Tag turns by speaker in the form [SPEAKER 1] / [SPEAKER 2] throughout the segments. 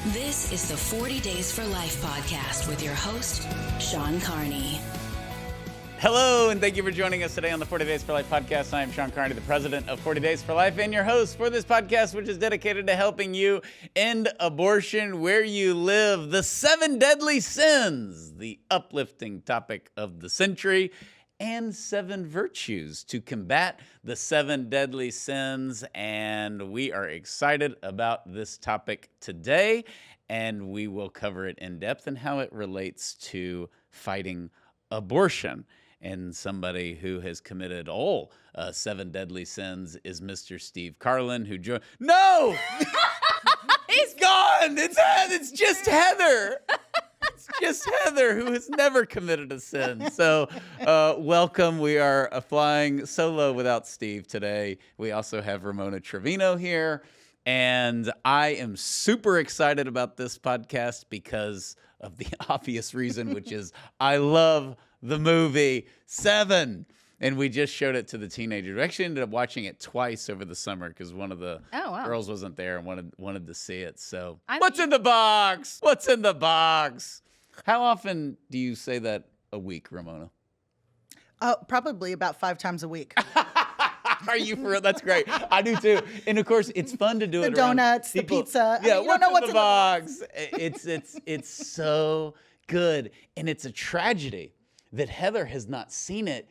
[SPEAKER 1] This is the 40 Days for Life podcast with your host, Sean Carney.
[SPEAKER 2] Hello, and thank you for joining us today on the 40 Days for Life podcast. I am Sean Carney, the president of 40 Days for Life, and your host for this podcast, which is dedicated to helping you end abortion where you live. The 7 deadly sins, the uplifting topic of the century, and 7 virtues to combat the 7 deadly sins. And we are excited about this topic today, and we will cover it in depth and how it relates to fighting abortion. And somebody who has committed all 7 deadly sins is Mr. Steve Carlin, who joined. No! He's gone! It's just Heather! It's just Heather, who has never committed a sin. So welcome. We are flying solo without Steve today. We also have Ramona Trevino here. And I am super excited about this podcast because of the obvious reason, which is I love the movie 7. And we just showed it to the teenagers. We actually ended up watching it twice over the summer because one of the girls wasn't there and wanted to see it. So what's in the box? What's in the box? How often do you say that a week, Ramona?
[SPEAKER 3] Probably about 5 times a week.
[SPEAKER 2] Are you for real? That's great. I do too. And of course, it's fun to do
[SPEAKER 3] the
[SPEAKER 2] it
[SPEAKER 3] donuts,
[SPEAKER 2] people.
[SPEAKER 3] The pizza.
[SPEAKER 2] Yeah,
[SPEAKER 3] you don't know what's in the box.
[SPEAKER 2] It's so good. And it's a tragedy that Heather has not seen it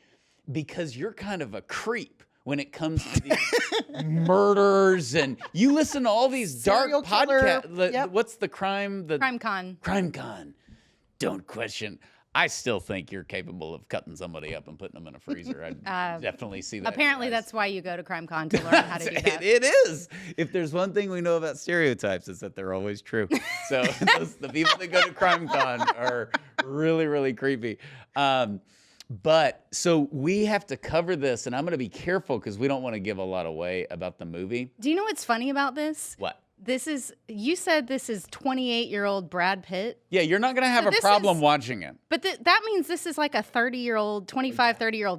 [SPEAKER 2] because you're kind of a creep when it comes to these murders, and you listen to all these dark podcasts.
[SPEAKER 3] Yep.
[SPEAKER 2] What's the crime?
[SPEAKER 4] Crime Con.
[SPEAKER 2] Crime Con. Don't question. I still think you're capable of cutting somebody up and putting them in a freezer. I definitely see that.
[SPEAKER 4] Apparently, that's why you go to Crime Con, to learn how to do that.
[SPEAKER 2] It is. If there's one thing we know about stereotypes, it's that they're always true. So the people that go to Crime Con are really, really creepy. But so we have to cover this, and I'm going to be careful because we don't want to give a lot away about the movie.
[SPEAKER 4] Do you know what's funny about this?
[SPEAKER 2] What?
[SPEAKER 4] You said this is 28-year-old Brad Pitt.
[SPEAKER 2] Yeah, you're not going to have a problem watching it.
[SPEAKER 4] But that means this is like a 30-year-old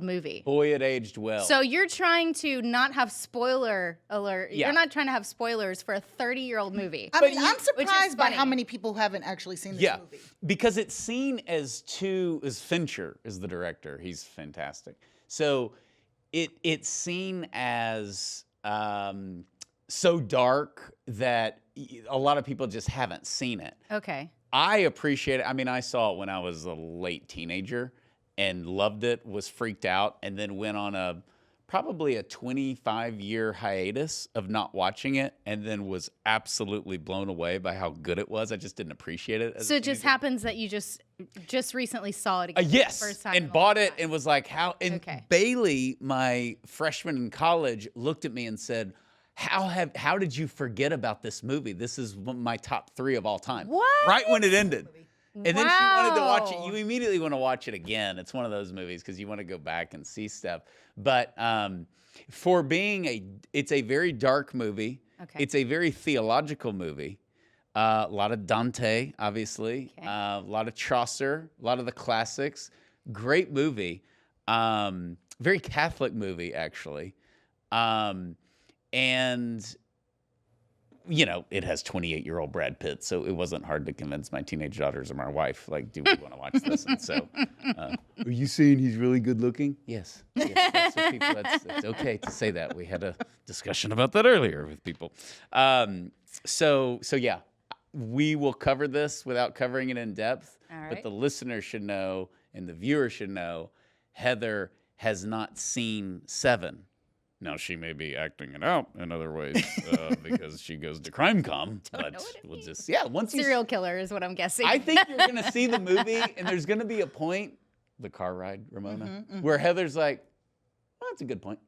[SPEAKER 4] movie.
[SPEAKER 2] Boy, it aged well.
[SPEAKER 4] So you're trying to not have spoiler alert.
[SPEAKER 2] Yeah.
[SPEAKER 4] You're not trying to have spoilers for a 30-year-old movie.
[SPEAKER 3] I'm surprised by how many people haven't actually seen this movie.
[SPEAKER 2] Because it's seen as Fincher is the director. He's fantastic. So it's seen as so dark that a lot of people just haven't seen it.
[SPEAKER 4] Okay.
[SPEAKER 2] I appreciate it. I mean, I saw it when I was a late teenager and loved it, was freaked out, and then went on probably a 25-year hiatus of not watching it, and then was absolutely blown away by how good it was. I just didn't appreciate it.
[SPEAKER 4] So it just happens that you just recently saw it again.
[SPEAKER 2] Yes,
[SPEAKER 4] for the first time
[SPEAKER 2] and bought it and was like, how? And
[SPEAKER 4] Okay.
[SPEAKER 2] Bailey, my freshman in college, looked at me and said, how did you forget about this movie? This is my top 3 of all time.
[SPEAKER 4] What?
[SPEAKER 2] Right when it ended. And then she wanted to watch it.
[SPEAKER 4] Wow.
[SPEAKER 2] You immediately want to watch it again. It's one of those movies because you want to go back and see stuff. But for being it's a very dark movie.
[SPEAKER 4] Okay.
[SPEAKER 2] It's a very theological movie. A lot of Dante, obviously.
[SPEAKER 4] Okay.
[SPEAKER 2] A lot of Chaucer. A lot of the classics. Great movie. Very Catholic movie, actually. And, you know, it has 28-year-old Brad Pitt, so it wasn't hard to convince my teenage daughters or my wife, like, do we want to watch this? And so, are you saying he's really good looking? Yes. That's what people, it's okay to say that. We had a discussion about that earlier with people. So yeah, we will cover this without covering it in depth,
[SPEAKER 4] All right.
[SPEAKER 2] but the listener should know and the viewer should know Heather has not seen 7. Now, she may be acting it out in other ways because she goes to CrimeCom, but we'll just, once you...
[SPEAKER 4] Serial killer is what I'm guessing.
[SPEAKER 2] I think you're going to see the movie, and there's going to be a point, the car ride, Ramona, where Heather's like, well, that's a good point.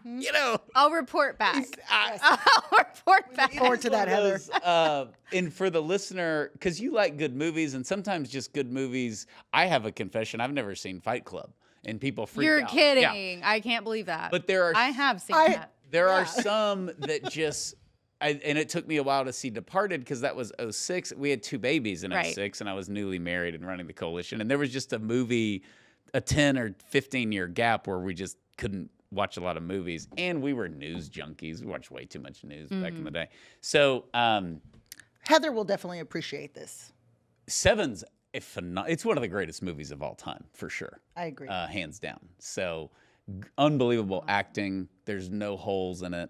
[SPEAKER 2] You know.
[SPEAKER 4] I'll report back. I'll report back.
[SPEAKER 3] Forward to that, Heather.
[SPEAKER 2] And for the listener, because you like good movies, and sometimes just good movies, I have a confession. I've never seen Fight Club. And people freak out.
[SPEAKER 4] You're kidding.
[SPEAKER 2] Yeah.
[SPEAKER 4] I can't believe that.
[SPEAKER 2] But
[SPEAKER 4] I have seen that.
[SPEAKER 2] There are some that just, and it took me a while to see Departed because that was 06. We had 2 babies in 06, and I was newly married and running the coalition. And there was just a movie, a 10 or 15-year gap where we just couldn't watch a lot of movies, and we were news junkies. We watched way too much news back in the day. So
[SPEAKER 3] Heather will definitely appreciate this.
[SPEAKER 2] Seven's it's one of the greatest movies of all time, for sure.
[SPEAKER 3] I agree.
[SPEAKER 2] Hands down. So unbelievable acting. There's no holes in it.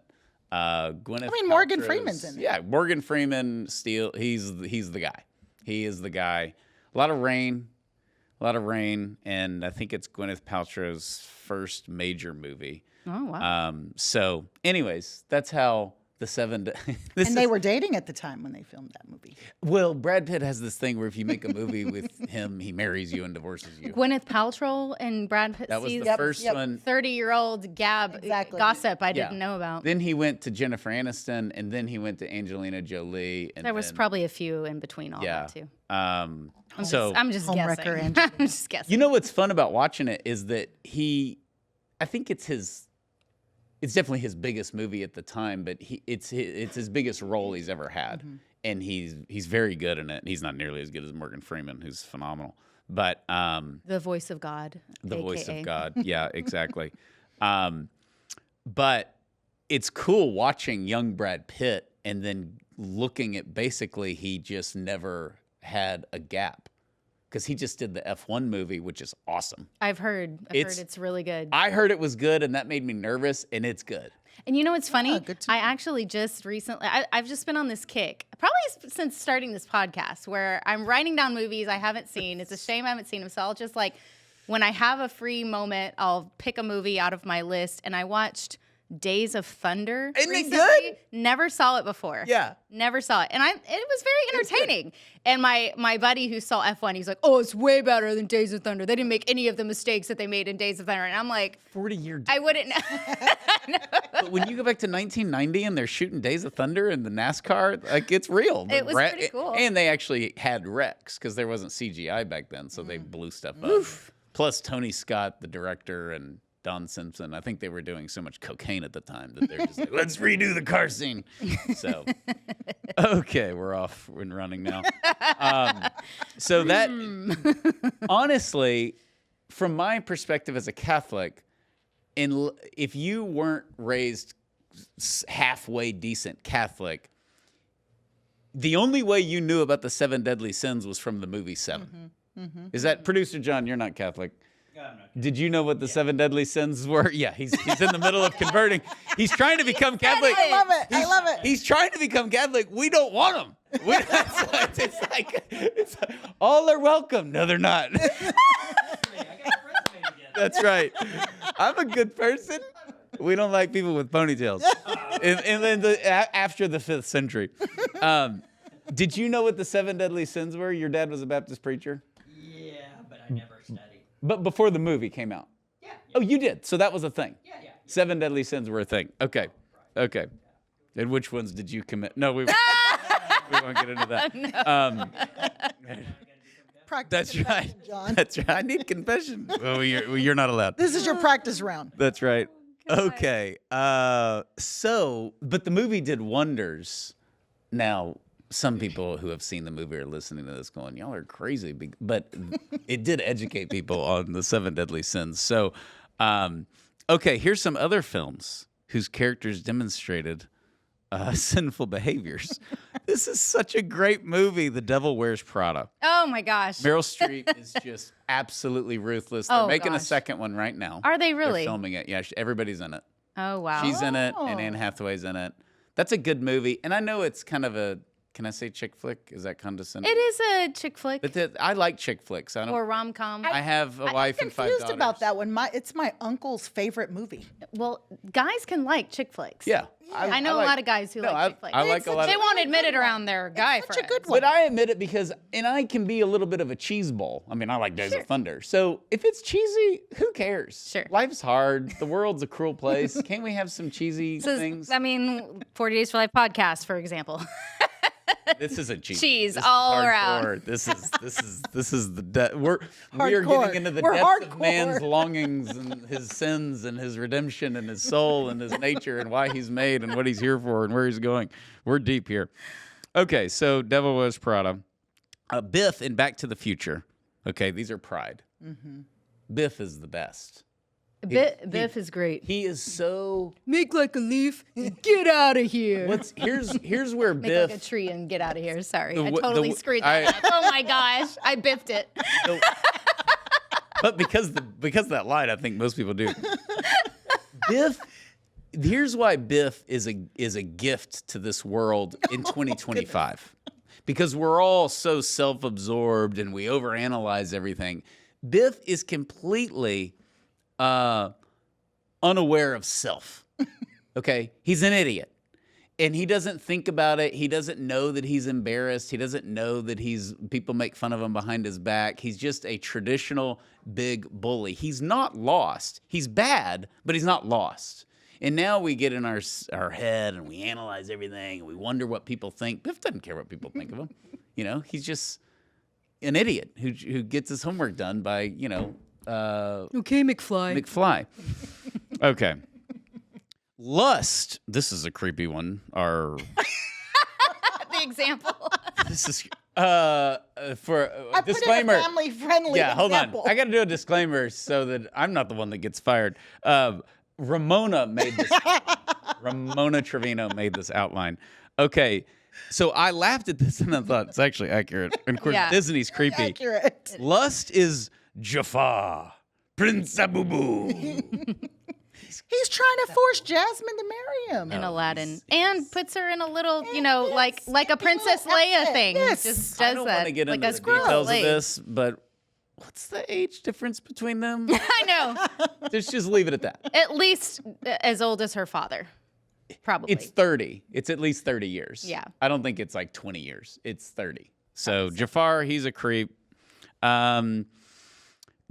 [SPEAKER 3] Morgan Freeman's in it.
[SPEAKER 2] Yeah, Morgan Freeman, he's the guy. He is the guy. A lot of rain, and I think it's Gwyneth Paltrow's first major movie.
[SPEAKER 4] Oh, wow.
[SPEAKER 2] So, anyways, that's how the Seven.
[SPEAKER 3] And they were dating at the time when they filmed that movie.
[SPEAKER 2] Well, Brad Pitt has this thing where if you make a movie with him, he marries you and divorces you.
[SPEAKER 4] Gwyneth Paltrow and Brad Pitt.
[SPEAKER 2] That was the first one.
[SPEAKER 4] 30-year-old gossip I didn't know about.
[SPEAKER 2] Then he went to Jennifer Aniston, and then he went to Angelina Jolie. And
[SPEAKER 4] there was probably a few in between all that too.
[SPEAKER 2] I'm just
[SPEAKER 3] Homewrecker
[SPEAKER 4] guessing. I'm just guessing.
[SPEAKER 2] You know what's fun about watching it is that I think it's definitely his biggest movie at the time, but it's his biggest role he's ever had, and he's very good in it. He's not nearly as good as Morgan Freeman, who's phenomenal. But
[SPEAKER 4] the voice of God.
[SPEAKER 2] The
[SPEAKER 4] AKA.
[SPEAKER 2] voice of God. Yeah, exactly. But it's cool watching young Brad Pitt and then looking at basically he just never had a gap. Because he just did the F1 movie, which is awesome.
[SPEAKER 4] I've heard it's really good.
[SPEAKER 2] I heard it was good, and that made me nervous, and it's good.
[SPEAKER 4] And you know what's funny?
[SPEAKER 3] I
[SPEAKER 4] actually just recently, I've just been on this kick, probably since starting this podcast, where I'm writing down movies I haven't seen. It's a shame I haven't seen them. So I'll just when I have a free moment, I'll pick a movie out of my list. And I watched Days of Thunder.
[SPEAKER 2] Isn't
[SPEAKER 4] recently.
[SPEAKER 2] it good?
[SPEAKER 4] Never saw it before.
[SPEAKER 2] Yeah.
[SPEAKER 4] Never saw it. And it was very entertaining. And my buddy who saw F1, he's like, oh, it's way better than Days of Thunder. They didn't make any of the mistakes that they made in Days of Thunder. And I'm like,
[SPEAKER 2] 40-year.
[SPEAKER 4] I wouldn't know.
[SPEAKER 2] But when you go back to 1990 and they're shooting Days of Thunder in the NASCAR, it's real.
[SPEAKER 4] It was pretty cool.
[SPEAKER 2] And they actually had wrecks because there wasn't CGI back then, so they blew stuff up. Plus Tony Scott, the director, and Don Simpson, I think they were doing so much cocaine at the time that they're just like, let's redo the car scene. So, okay, we're off and running now. So that, honestly, from my perspective as a Catholic, if you weren't raised halfway decent Catholic, the only way you knew about the 7 deadly sins was from the movie Seven. Is that, Producer John, you're not Catholic. Did you know what the 7 deadly sins were? Yeah, he's in the middle of converting. He's trying to become Catholic.
[SPEAKER 3] I love it. I love it.
[SPEAKER 2] He's trying to become Catholic. We don't want him. It's like, all are welcome. No, they're not. That's right. I'm a good person. We don't like people with ponytails. And then after the 5th century. Did you know what the 7 deadly sins were? Your dad was a Baptist preacher?
[SPEAKER 5] Yeah, but I never studied.
[SPEAKER 2] But before the movie came out?
[SPEAKER 5] Yeah.
[SPEAKER 2] Oh, you did? So that was a thing?
[SPEAKER 5] Yeah.
[SPEAKER 2] 7 deadly sins were a thing. Okay. Okay. And which ones did you commit? No, we won't get into that.
[SPEAKER 4] No.
[SPEAKER 3] Practice
[SPEAKER 2] That's right.
[SPEAKER 3] John.
[SPEAKER 2] That's right. I need confession. Well, you're not allowed.
[SPEAKER 3] This is your practice round.
[SPEAKER 2] That's right. Okay. But the movie did wonders. Now, some people who have seen the movie are listening to this going, y'all are crazy. But it did educate people on the 7 deadly sins. So, okay, here's some other films whose characters demonstrated sinful behaviors. This is such a great movie, The Devil Wears Prada.
[SPEAKER 4] Oh, my gosh.
[SPEAKER 2] Meryl Streep is just absolutely ruthless. They're making a
[SPEAKER 4] gosh.
[SPEAKER 2] second one right now.
[SPEAKER 4] Are they really?
[SPEAKER 2] They're filming it. Yeah, everybody's in it.
[SPEAKER 4] Oh, wow.
[SPEAKER 2] She's in it, and Anne Hathaway's in it. That's a good movie. And I know it's kind of a, can I say chick flick? Is that condescending?
[SPEAKER 4] It is a chick flick.
[SPEAKER 2] But I like chick flicks. I don't.
[SPEAKER 4] Or rom-com.
[SPEAKER 2] I have a wife and 5
[SPEAKER 3] Confused
[SPEAKER 2] daughters.
[SPEAKER 3] about that one. It's my uncle's favorite movie.
[SPEAKER 4] Well, guys can like chick flicks.
[SPEAKER 2] Yeah.
[SPEAKER 4] I know a lot of guys who like chick flicks.
[SPEAKER 2] I like a lot
[SPEAKER 4] They
[SPEAKER 2] of.
[SPEAKER 4] won't admit it around their guy
[SPEAKER 3] Such
[SPEAKER 4] friends.
[SPEAKER 3] a good one.
[SPEAKER 2] But I admit it because, and I can be a little bit of a cheese ball. I mean, I like Days of Thunder. So if it's cheesy, who cares?
[SPEAKER 4] Sure.
[SPEAKER 2] Life's hard. The world's a cruel place. Can't we have some cheesy things?
[SPEAKER 4] I mean, 40 Days for Life podcast, for example.
[SPEAKER 2] This isn't cheese.
[SPEAKER 4] Cheese
[SPEAKER 2] This is
[SPEAKER 4] all
[SPEAKER 2] hardcore.
[SPEAKER 4] around.
[SPEAKER 2] This is the we are
[SPEAKER 3] Hardcore.
[SPEAKER 2] getting into the
[SPEAKER 3] We're
[SPEAKER 2] depths of
[SPEAKER 3] hardcore.
[SPEAKER 2] man's longings and his sins and his redemption and his soul and his nature and why he's made and what he's here for and where he's going. We're deep here. Okay, so Devil Wears Prada. Biff in Back to the Future. Okay, these are Pride. Biff is the best.
[SPEAKER 4] Biff is great.
[SPEAKER 2] He is so.
[SPEAKER 4] Make like a leaf and get out of here.
[SPEAKER 2] Here's where
[SPEAKER 4] Make
[SPEAKER 2] Biff.
[SPEAKER 4] like a tree and get out of here. Sorry, I
[SPEAKER 2] The
[SPEAKER 4] totally screwed that up. Oh my gosh, I biffed it.
[SPEAKER 2] But because of that line, I think most people do. Biff. Here's why Biff is a gift to this world in 2025. Because we're all so self-absorbed and we overanalyze everything. Biff is completely unaware of self. Okay? He's an idiot. And he doesn't think about it. He doesn't know that he's embarrassed. He doesn't know that people make fun of him behind his back. He's just a traditional big bully. He's not lost. He's bad, but he's not lost. And now we get in our head and we analyze everything and we wonder what people think. Biff doesn't care what people think of him. He's just an idiot who gets his homework done by,
[SPEAKER 4] okay,
[SPEAKER 2] McFly. Okay. Lust. This is a creepy one.
[SPEAKER 4] The example.
[SPEAKER 2] This is for a disclaimer.
[SPEAKER 3] Put in a family-friendly
[SPEAKER 2] Hold
[SPEAKER 3] example.
[SPEAKER 2] on. I got to do a disclaimer so that I'm not the one that gets fired. Ramona made this. Ramona Trevino made this outline. Okay, so I laughed at this and I thought it's actually accurate. And of course, Disney's creepy.
[SPEAKER 3] Accurate.
[SPEAKER 2] Lust is Jafar, Prince Abubu.
[SPEAKER 3] He's trying to force Jasmine to marry him.
[SPEAKER 4] In Aladdin, and puts her in a little, like a Princess Leia thing.
[SPEAKER 3] Yes.
[SPEAKER 4] Just does
[SPEAKER 2] I don't want
[SPEAKER 4] that,
[SPEAKER 2] to get
[SPEAKER 4] like
[SPEAKER 2] into
[SPEAKER 4] a
[SPEAKER 2] the
[SPEAKER 4] squirrel
[SPEAKER 2] details of
[SPEAKER 4] slave.
[SPEAKER 2] this, but what's the age difference between them?
[SPEAKER 4] I know.
[SPEAKER 2] Just leave it at that.
[SPEAKER 4] At least as old as her father, probably.
[SPEAKER 2] It's 30. It's at least 30 years.
[SPEAKER 4] Yeah.
[SPEAKER 2] I don't think it's like 20 years. It's 30. So Jafar, he's a creep.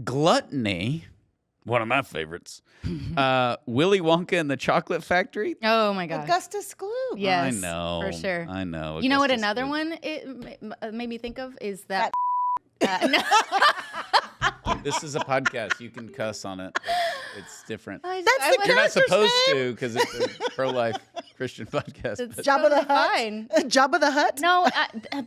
[SPEAKER 2] Gluttony, one of my favorites. Willy Wonka and the Chocolate Factory.
[SPEAKER 4] Oh my gosh.
[SPEAKER 3] Augustus Gloop.
[SPEAKER 4] Yes,
[SPEAKER 2] I know.
[SPEAKER 4] for sure.
[SPEAKER 2] I know.
[SPEAKER 4] You know what?
[SPEAKER 2] Augustus
[SPEAKER 4] Another
[SPEAKER 2] Gloop.
[SPEAKER 4] one it made me think of is that. No.
[SPEAKER 2] This is a podcast. You can cuss on it. It's different.
[SPEAKER 3] That's the
[SPEAKER 2] You're not
[SPEAKER 3] character's
[SPEAKER 2] supposed
[SPEAKER 3] name?
[SPEAKER 2] to because it's a pro-life Christian podcast.
[SPEAKER 4] It's
[SPEAKER 2] but-
[SPEAKER 3] Jabba the
[SPEAKER 4] totally
[SPEAKER 3] Hutt.
[SPEAKER 4] fine.
[SPEAKER 3] Jabba the Hutt.
[SPEAKER 4] No,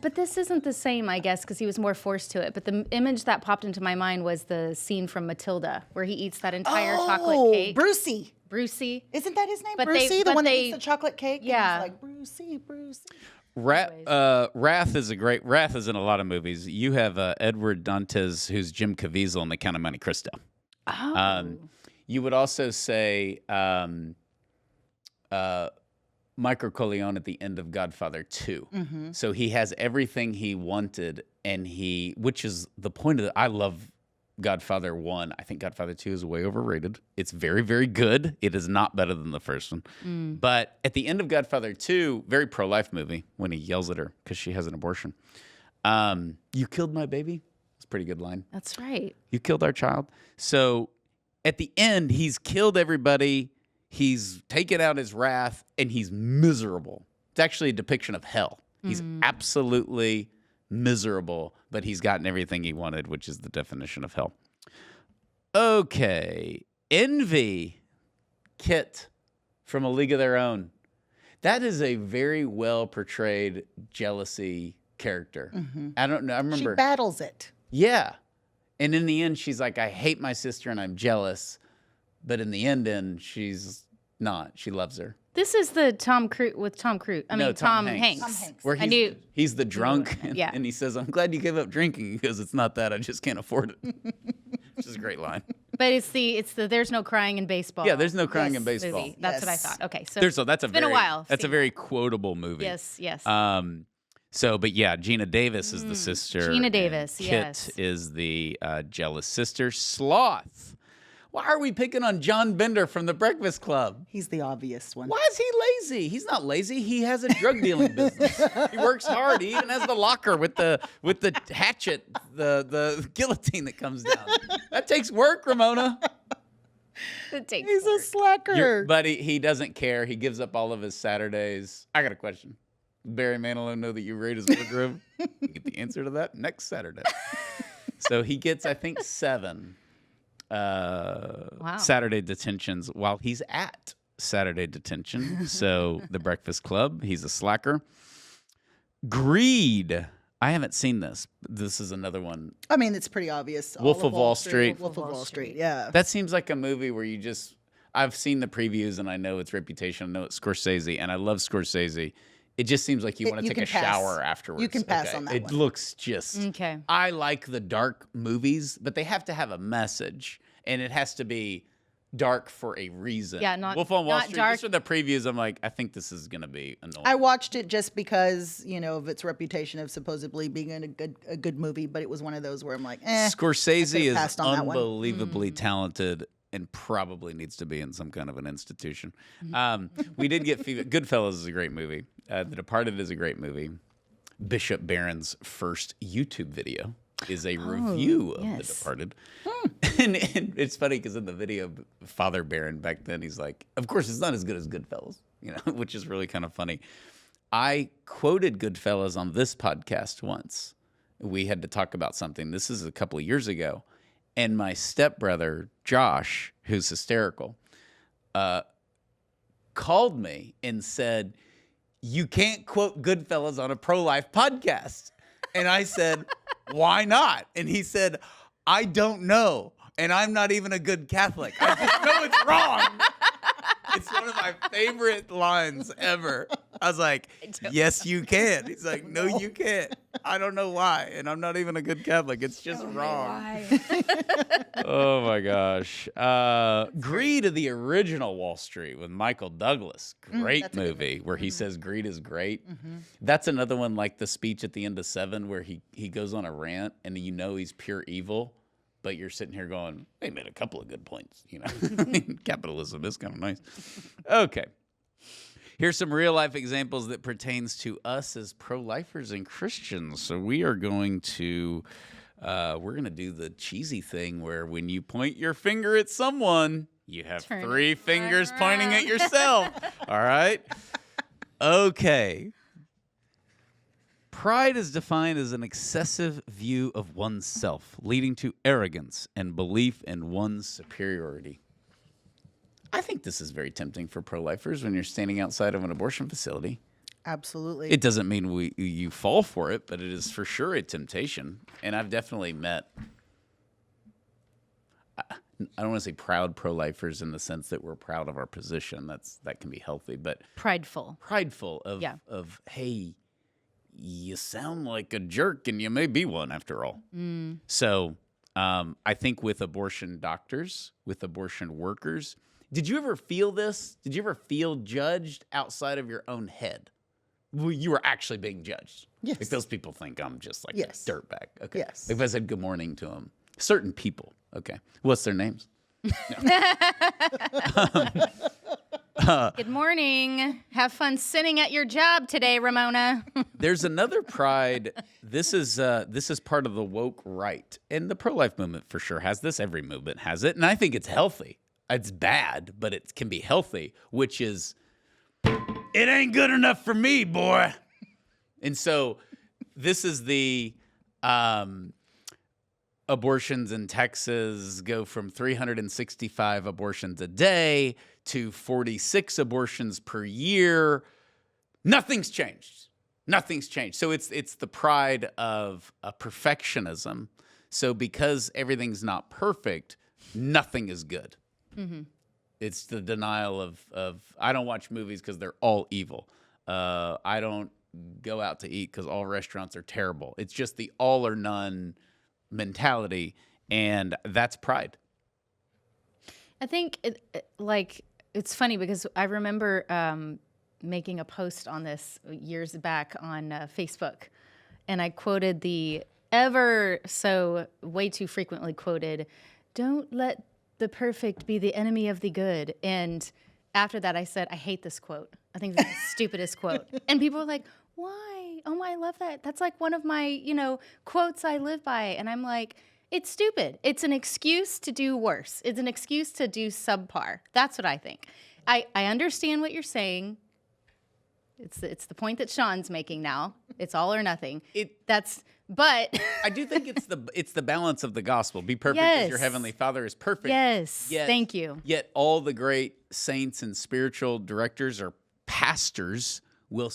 [SPEAKER 4] but this isn't the same, I guess, because he was more forced to it. But the image that popped into my mind was the scene from Matilda, where he eats that entire chocolate cake.
[SPEAKER 3] Brucey.
[SPEAKER 4] Brucey.
[SPEAKER 3] Isn't that his name?
[SPEAKER 4] But
[SPEAKER 3] Brucey, the
[SPEAKER 4] but
[SPEAKER 3] one that
[SPEAKER 4] they-
[SPEAKER 3] eats the chocolate cake?
[SPEAKER 4] Yeah.
[SPEAKER 3] And he's like, Brucey.
[SPEAKER 2] Wrath is Wrath is in a lot of movies. You have Edward Dantes, who's Jim Caviezel in The Count of Monte Cristo.
[SPEAKER 4] Oh.
[SPEAKER 2] You would also say Michael Corleone at the end of Godfather 2.
[SPEAKER 3] Mm-hmm.
[SPEAKER 2] So he has everything he wanted, which is the point of it. I love Godfather 1. I think Godfather 2 is way overrated. It's very, very good. It is not better than the first one. But at the end of Godfather 2, very pro-life movie, when he yells at her because she has an abortion. You killed my baby. It's a pretty good line.
[SPEAKER 4] That's right.
[SPEAKER 2] You killed our child. So at the end, he's killed everybody. He's taken out his wrath, and he's miserable. It's actually a depiction of hell. He's absolutely miserable, but he's gotten everything he wanted, which is the definition of hell. Okay. Envy. Kit from A League of Their Own. That is a very well portrayed jealousy character. I don't know. I remember.
[SPEAKER 3] She battles it.
[SPEAKER 2] Yeah. And in the end, she's like, I hate my sister and I'm jealous. But in the end, she's not. She loves her.
[SPEAKER 4] This is the Tom Cruise with Tom Cruise.
[SPEAKER 2] Tom
[SPEAKER 4] Hanks.
[SPEAKER 3] Tom Hanks.
[SPEAKER 2] Where
[SPEAKER 4] I knew.
[SPEAKER 2] he's the drunk.
[SPEAKER 4] Yeah.
[SPEAKER 2] And he says, I'm glad you gave up drinking because it's not that. I just can't afford it. Which is a great line.
[SPEAKER 4] But it's the there's no crying in baseball.
[SPEAKER 2] Yeah, there's no crying in baseball.
[SPEAKER 4] movie. That's what I
[SPEAKER 3] Yes.
[SPEAKER 4] thought. Okay, so
[SPEAKER 2] That's
[SPEAKER 4] it's been a while.
[SPEAKER 2] That's a
[SPEAKER 4] Seen
[SPEAKER 2] very quotable movie.
[SPEAKER 4] Yes.
[SPEAKER 2] But yeah, Gina Davis is the sister.
[SPEAKER 4] Gina
[SPEAKER 2] and
[SPEAKER 4] Davis,
[SPEAKER 2] Kit
[SPEAKER 4] yes.
[SPEAKER 2] is the jealous sister. Sloth. Why are we picking on John Bender from The Breakfast Club?
[SPEAKER 3] He's the obvious one.
[SPEAKER 2] Why is he lazy? He's not lazy. He has a drug dealing business. He works hard. He even has the locker with the hatchet, the guillotine that comes down. That takes work, Ramona.
[SPEAKER 4] It takes
[SPEAKER 3] He's a slacker.
[SPEAKER 2] But he doesn't care. He gives up all of his Saturdays. I got a question. Barry Manilow know that you rate his wardrobe? You get the answer to that next Saturday. So he gets, I think, 7 Saturday detentions while he's at Saturday detention. So The Breakfast Club, he's a slacker. Greed. I haven't seen this. This is another one.
[SPEAKER 3] I mean, it's pretty obvious.
[SPEAKER 2] Wolf of Wall Street.
[SPEAKER 3] Wolf of Wall Street. Yeah.
[SPEAKER 2] That seems like a movie where you just. I've seen the previews and I know its reputation. I know it's Scorsese, and I love Scorsese. It just seems like you want to take a shower afterwards.
[SPEAKER 3] You can pass on that
[SPEAKER 2] It
[SPEAKER 3] one.
[SPEAKER 2] looks just.
[SPEAKER 4] Okay.
[SPEAKER 2] I like the dark movies, but they have to have a message, and it has to be dark for a reason.
[SPEAKER 4] Yeah, not
[SPEAKER 2] Wolf on Wall
[SPEAKER 4] not
[SPEAKER 2] Street.
[SPEAKER 4] dark.
[SPEAKER 2] Just from the previews, I'm like, I think this is going to be annoying.
[SPEAKER 3] I watched it just because, of its reputation of supposedly being a good movie, but it was one of those where I'm like,
[SPEAKER 2] Scorsese is
[SPEAKER 3] passed on that one.
[SPEAKER 2] unbelievably talented and probably needs to be in some kind of an institution. We did get feedback. Goodfellas is a great movie. The Departed is a great movie. Bishop Barron's first YouTube video is a review of The Departed. And it's funny because in the video, Father Barron back then, he's like, of course, it's not as good as Goodfellas, which is really kind of funny. I quoted Goodfellas on this podcast once. We had to talk about something. This is a couple of years ago. And my stepbrother, Josh, who's hysterical, called me and said, you can't quote Goodfellas on a pro-life podcast. And I said, why not? And he said, I don't know. And I'm not even a good Catholic. I just know it's wrong. It's one of my favorite lines ever. I was like, yes, you can. He's like, no, you can't. I don't know why. And I'm not even a good Catholic. It's just wrong. Oh, my gosh. Greed of the original Wall Street with Michael Douglas. Great movie where he says greed is great. That's another one like the speech at the end of Seven where he goes on a rant and he's pure evil. But you're sitting here going, they made a couple of good points. Capitalism is kind of nice. Okay. Here's some real life examples that pertains to us as pro-lifers and Christians. So we are going to, do the cheesy thing where when you point your finger at someone, you have three fingers pointing at yourself. All right? Okay. Pride is defined as an excessive view of oneself, leading to arrogance and belief in one's superiority. I think this is very tempting for pro-lifers when you're standing outside of an abortion facility.
[SPEAKER 3] Absolutely.
[SPEAKER 2] It doesn't mean you fall for it, but it is for sure a temptation. And I've definitely met, I don't want to say proud pro-lifers in the sense that we're proud of our position. That can be healthy, but
[SPEAKER 4] Prideful
[SPEAKER 2] of hey, you sound like a jerk and you may be one after all. So I think with abortion doctors, with abortion workers, did you ever feel this? Did you ever feel judged outside of your own head? Well, you were actually being judged.
[SPEAKER 3] Yes.
[SPEAKER 2] Like those people think I'm just like a dirtbag. Okay.
[SPEAKER 3] Yes.
[SPEAKER 2] Like if I said good morning to them, certain people. Okay. What's their names?
[SPEAKER 4] Good morning. Have fun sitting at your job today, Ramona.
[SPEAKER 2] There's another pride. This is part of the woke right, and the pro-life movement for sure has this. Every movement has it, and I think it's healthy. It's bad, but it can be healthy, which is, it ain't good enough for me, boy. And so this is the abortions in Texas go from 365 abortions a day to 46 abortions per year. Nothing's changed. Nothing's changed. So it's the pride of perfectionism. So because everything's not perfect, nothing is good. It's the denial of I don't watch movies because they're all evil. I don't go out to eat because all restaurants are terrible. It's just the all or none mentality, and that's pride.
[SPEAKER 4] I think it's funny because I remember making a post on this years back on Facebook, and I quoted the ever so way too frequently quoted, "Don't let the perfect be the enemy of the good." And after that, I said, I hate this quote. I think it's the stupidest quote. And people were like, why? Oh, I love that. That's like one of my, quotes I live by. And I'm like, it's stupid. It's an excuse to do worse. It's an excuse to do subpar. That's what I think. I understand what you're saying. It's the point that Sean's making now. It's all or nothing. But
[SPEAKER 2] I do think it's the balance of the gospel. Be perfect as your heavenly Father is perfect.
[SPEAKER 4] Yes. Thank you.
[SPEAKER 2] Yet all the great saints and spiritual directors are pastors will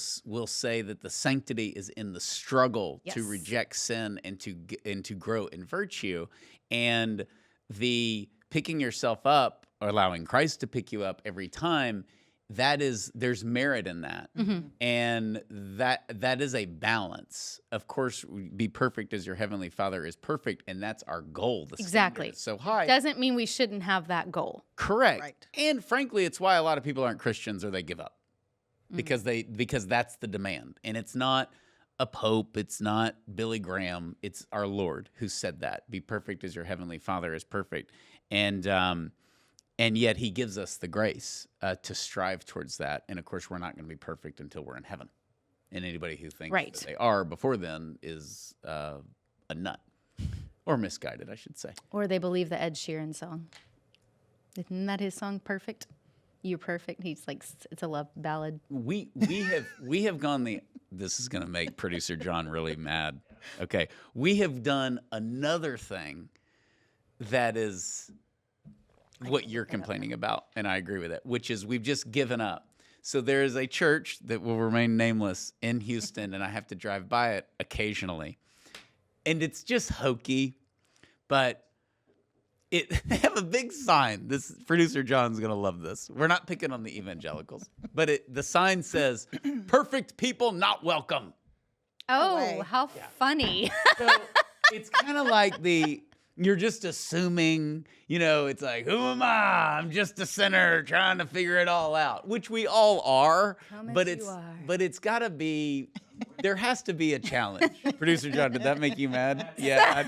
[SPEAKER 2] say that the sanctity is in the struggle to
[SPEAKER 4] Yes.
[SPEAKER 2] reject sin and to grow in virtue, and the picking yourself up or allowing Christ to pick you up every time. There's merit in that, and that is a balance. Of course, be perfect as your heavenly Father is perfect, and that's our goal. The
[SPEAKER 4] Exactly.
[SPEAKER 2] standard is so high.
[SPEAKER 4] Doesn't mean we shouldn't have that goal.
[SPEAKER 2] Correct.
[SPEAKER 3] Right.
[SPEAKER 2] And frankly, it's why a lot of people aren't Christians or they give up. Because that's the demand. And it's not a pope, it's not Billy Graham, it's our Lord who said that. Be perfect as your heavenly Father is perfect. And yet he gives us the grace to strive towards that. And of course, we're not going to be perfect until we're in heaven. And anybody who thinks
[SPEAKER 4] Right.
[SPEAKER 2] that they are before then is a nut. Or misguided, I should say.
[SPEAKER 4] Or they believe the Ed Sheeran song. Isn't that his song, Perfect? You're perfect. He's like, it's a love ballad.
[SPEAKER 2] We have gone this is going to make producer John really mad. Okay. We have done another thing that is what you're complaining about, and I agree with it, which is we've just given up. So there is a church that will remain nameless in Houston, and I have to drive by it occasionally. And it's just hokey, but they have a big sign. This producer John's going to love this. We're not picking on the evangelicals, but the sign says, "Perfect people not welcome."
[SPEAKER 4] Oh,
[SPEAKER 3] way.
[SPEAKER 4] how funny.
[SPEAKER 2] So it's kind of like you're just assuming, it's like, who am I? I'm just a sinner trying to figure it all out, which we all are.
[SPEAKER 4] Promise
[SPEAKER 2] But
[SPEAKER 4] you are.
[SPEAKER 2] it's got to be, there has to be a challenge. Producer John, did that make you mad? Yeah.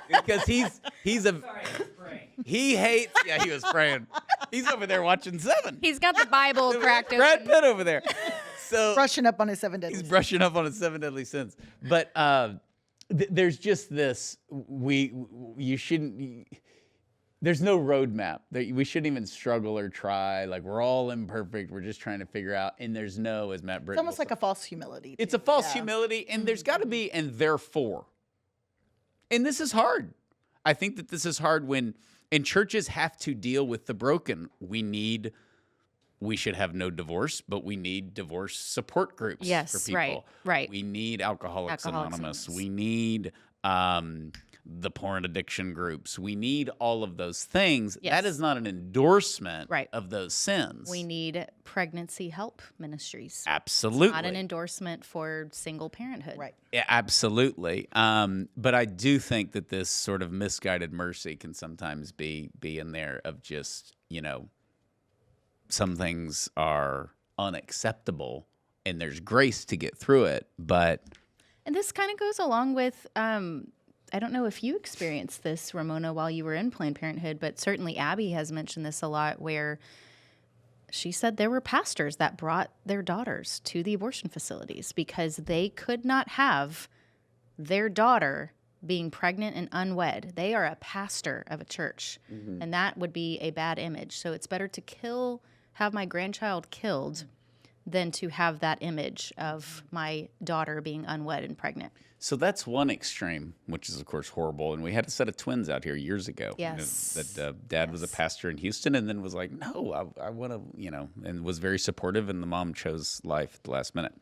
[SPEAKER 2] Because he's a,
[SPEAKER 5] Sorry, I was praying.
[SPEAKER 2] he hates, yeah, he was praying. He's over there watching Seven.
[SPEAKER 4] He's got the Bible cracked
[SPEAKER 2] Brad
[SPEAKER 4] open.
[SPEAKER 2] Pitt over there. So
[SPEAKER 3] Brushing up on his 7 deadly
[SPEAKER 2] he's
[SPEAKER 3] sins.
[SPEAKER 2] brushing up on his 7 deadly sins. But there's just this, you shouldn't, there's no roadmap. We shouldn't even struggle or try. Like, we're all imperfect. We're just trying to figure out. And there's no, as Matt Britton
[SPEAKER 3] It's almost like a false humility.
[SPEAKER 2] it's
[SPEAKER 3] too.
[SPEAKER 2] a false
[SPEAKER 3] Yeah.
[SPEAKER 2] humility, and there's got to be, and therefore. And this is hard. I think that this is hard and churches have to deal with the broken. We should have no divorce, but we need divorce support groups
[SPEAKER 4] Yes,
[SPEAKER 2] for people.
[SPEAKER 4] right.
[SPEAKER 2] We need Alcoholics
[SPEAKER 4] Alcoholics
[SPEAKER 2] Anonymous.
[SPEAKER 4] Anonymous.
[SPEAKER 2] We need the porn addiction groups. We need all of those things.
[SPEAKER 4] Yes.
[SPEAKER 2] That is not an endorsement
[SPEAKER 4] Right.
[SPEAKER 2] of those sins.
[SPEAKER 4] We need pregnancy help ministries.
[SPEAKER 2] Absolutely.
[SPEAKER 4] Not an endorsement for single parenthood.
[SPEAKER 3] Right.
[SPEAKER 2] Yeah, absolutely. But I do think that this sort of misguided mercy can sometimes be in there of just, some things are unacceptable and there's grace to get through it. But
[SPEAKER 4] And this kind of goes along with, I don't know if you experienced this, Ramona, while you were in Planned Parenthood, but certainly Abby has mentioned this a lot, where she said there were pastors that brought their daughters to the abortion facilities because they could not have their daughter being pregnant and unwed. They are a pastor of a church, and that would be a bad image. So it's better to have my grandchild killed than to have that image of my daughter being unwed and pregnant.
[SPEAKER 2] so that's one extreme, which is, of course, horrible. And we had a set of twins out here years ago.
[SPEAKER 4] Yes.
[SPEAKER 2] That dad was a pastor in Houston and then was like, no, I want to, and was very supportive. And the mom chose life at the last minute.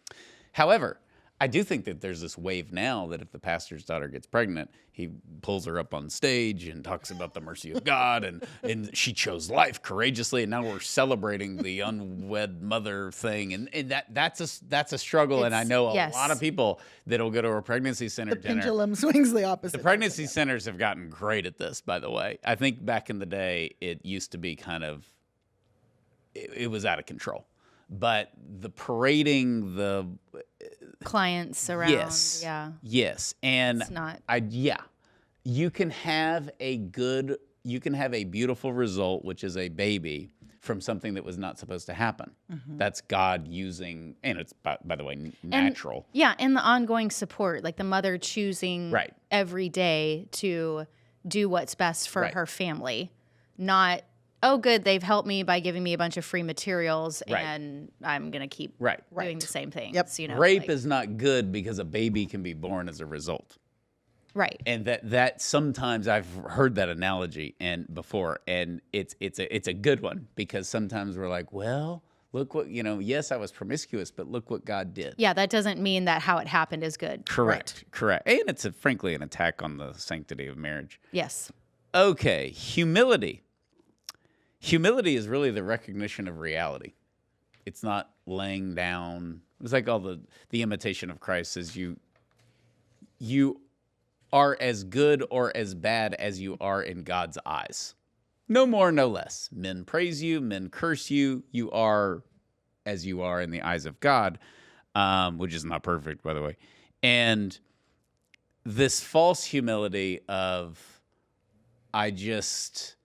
[SPEAKER 2] However, I do think that there's this wave now that if the pastor's daughter gets pregnant, he pulls her up on stage and talks about the mercy of God and she chose life courageously, and now we're celebrating the unwed mother thing, and that's a struggle. And I know a
[SPEAKER 4] Yes.
[SPEAKER 2] lot of people that'll go to a pregnancy center
[SPEAKER 3] The
[SPEAKER 2] dinner.
[SPEAKER 3] pendulum swings the opposite.
[SPEAKER 2] The pregnancy centers have gotten great at this, by the way. I think back in the day, it used to be kind of, it was out of control. But the parading, the
[SPEAKER 4] Clients around.
[SPEAKER 2] yes,
[SPEAKER 4] Yeah.
[SPEAKER 2] yes, and
[SPEAKER 4] It's not-
[SPEAKER 2] you can have a beautiful result, which is a baby, from something that was not supposed to happen. That's God using, and it's by the way natural.
[SPEAKER 4] And the ongoing support, like the mother choosing
[SPEAKER 2] Right.
[SPEAKER 4] every day to do what's best for
[SPEAKER 2] Right.
[SPEAKER 4] her family, not, oh, good, they've helped me by giving me a bunch of free materials
[SPEAKER 2] Right.
[SPEAKER 4] and I'm going to keep
[SPEAKER 2] Right.
[SPEAKER 4] doing the same things.
[SPEAKER 3] Yep.
[SPEAKER 2] Rape
[SPEAKER 4] like-
[SPEAKER 2] is not good because a baby can be born as a result.
[SPEAKER 4] right.
[SPEAKER 2] And that sometimes I've heard that analogy before, and it's a good one, because sometimes we're like, well, Look what, yes, I was promiscuous, but look what God did.
[SPEAKER 4] Yeah, that doesn't mean that how it happened is good.
[SPEAKER 2] Correct. And it's frankly an attack on the sanctity of marriage.
[SPEAKER 4] Yes.
[SPEAKER 2] Okay, humility. Humility is really the recognition of reality. It's not laying down. It's like all the imitation of Christ says you are as good or as bad as you are in God's eyes. No more, no less. Men praise you, men curse you. You are as you are in the eyes of God, which is not perfect, by the way. And this false humility of I'm just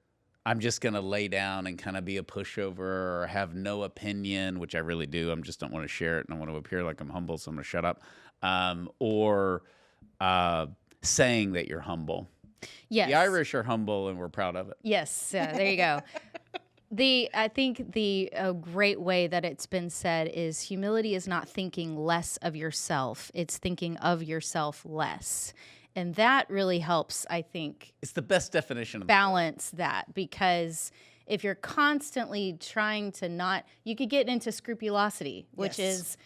[SPEAKER 2] going to lay down and kind of be a pushover or have no opinion, which I really do. I just don't want to share it and I want to appear like I'm humble, so I'm going to shut up. Or saying that you're humble.
[SPEAKER 4] Yes.
[SPEAKER 2] The Irish are humble and we're proud of it.
[SPEAKER 4] Yes. There you go. I think a great way that it's been said is humility is not thinking less of yourself. It's thinking of yourself less. And that really helps, I think.
[SPEAKER 2] It's the best definition of
[SPEAKER 4] balance that, because if you're constantly trying to not, you could get into scrupulosity, which is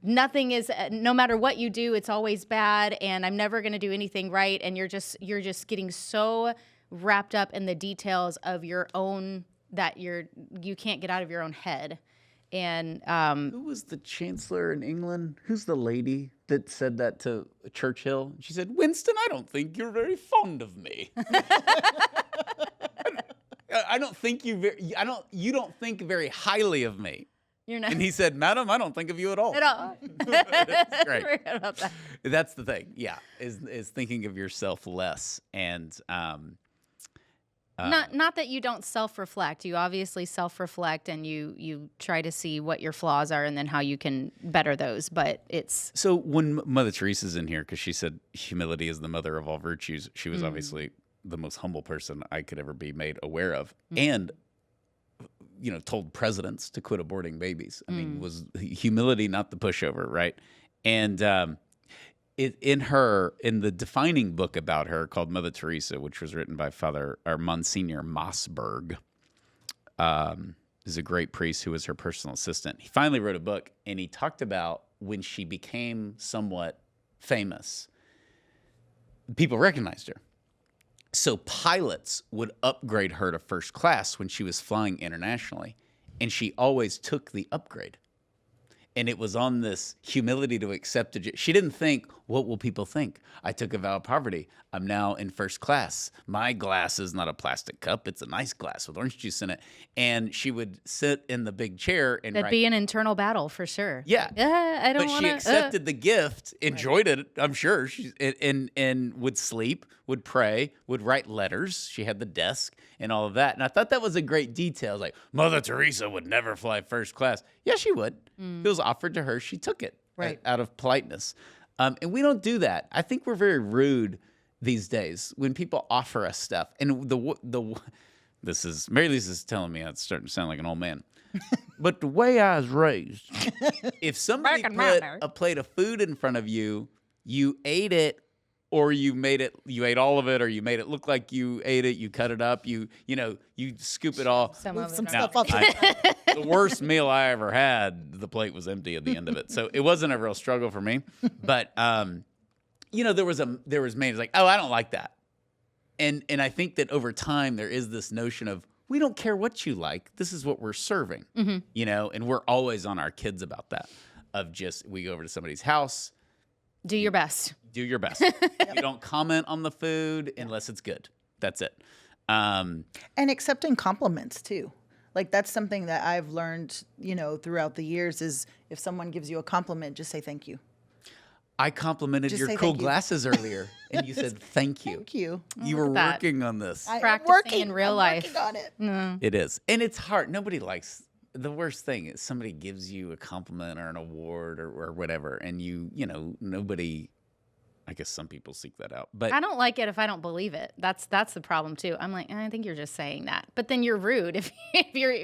[SPEAKER 4] nothing is, no matter what you do, it's always bad, and I'm never going to do anything right. And you're just getting so wrapped up in the details of your own that you can't get out of your own head. And
[SPEAKER 2] who was the chancellor in England? Who's the lady that said that to Churchill? She said, "Winston, I don't think you're very fond of me. I don't think you don't think very highly of me."
[SPEAKER 4] You're not.
[SPEAKER 2] And he said, "Madam, I don't think of you at all."
[SPEAKER 4] At all.
[SPEAKER 2] That's great.
[SPEAKER 4] Forgot about that.
[SPEAKER 2] That's the thing. Yeah, is thinking of yourself less. And
[SPEAKER 4] not that you don't self-reflect. You obviously self-reflect and you try to see what your flaws are and then how you can better those. But it's
[SPEAKER 2] so when Mother Teresa's in here, because she said humility is the mother of all virtues, she was obviously the most humble person I could ever be made aware of, and told presidents to quit aborting babies. I mean, was humility not the pushover, right? And in the defining book about her called Mother Teresa, which was written by Monsignor Mossberg, is a great priest who was her personal assistant. He finally wrote a book, and he talked about when she became somewhat famous, people recognized her. So pilots would upgrade her to first class when she was flying internationally, and she always took the upgrade. And it was on this humility to accept it. She didn't think, what will people think? I took a vow of poverty. I'm now in first class. My glass is not a plastic cup. It's a nice glass with orange juice in it. And she would sit in the big chair and
[SPEAKER 4] that'd be an internal battle for sure.
[SPEAKER 2] Yeah.
[SPEAKER 4] I don't
[SPEAKER 2] But
[SPEAKER 4] want
[SPEAKER 2] she accepted the gift, enjoyed it, I'm sure. And would sleep, would pray, would write letters. She had the desk and all of that. And I thought that was a great detail. Like, Mother Teresa would never fly first class. Yeah, she would. It was offered to her. She took it out of politeness. And we don't do that. I think we're very rude these days when people offer us stuff. And Mary Lisa's telling me I'm starting to sound like an old man. But the way I was raised, if somebody put a plate of food in front of you, you ate it, or you ate all of it, or you made it look like you ate it, you cut it up, you scoop it all.
[SPEAKER 3] Move some
[SPEAKER 2] Now,
[SPEAKER 3] stuff up.
[SPEAKER 2] the worst meal I ever had, the plate was empty at the end of it. So it wasn't a real struggle for me. But there was maids like, oh, I don't like that. And I think that over time there is this notion of, we don't care what you like. This is what we're serving, and we're always on our kids about that. Of just, we go over to somebody's house.
[SPEAKER 4] Do your best.
[SPEAKER 2] Do your best. You don't comment on the food unless it's good. That's it.
[SPEAKER 3] And accepting compliments too. Like that's something that I've learned, throughout the years is if someone gives you a compliment, just say thank you.
[SPEAKER 2] I complimented
[SPEAKER 3] Just
[SPEAKER 2] your
[SPEAKER 3] say
[SPEAKER 2] cool
[SPEAKER 3] thank you.
[SPEAKER 2] glasses earlier, and you said thank you.
[SPEAKER 3] Thank you.
[SPEAKER 2] You were
[SPEAKER 4] Look at that.
[SPEAKER 2] working on this.
[SPEAKER 3] I'm
[SPEAKER 4] Practicing
[SPEAKER 3] working
[SPEAKER 4] in real
[SPEAKER 3] I'm
[SPEAKER 4] life.
[SPEAKER 3] working on it.
[SPEAKER 2] It is. And it's hard. Nobody likes, the worst thing is somebody gives you a compliment or an award or whatever, and nobody, I guess some people seek that out. But
[SPEAKER 4] I don't like it if I don't believe it. That's the problem too. I'm like, I think you're just saying that. But then you're rude if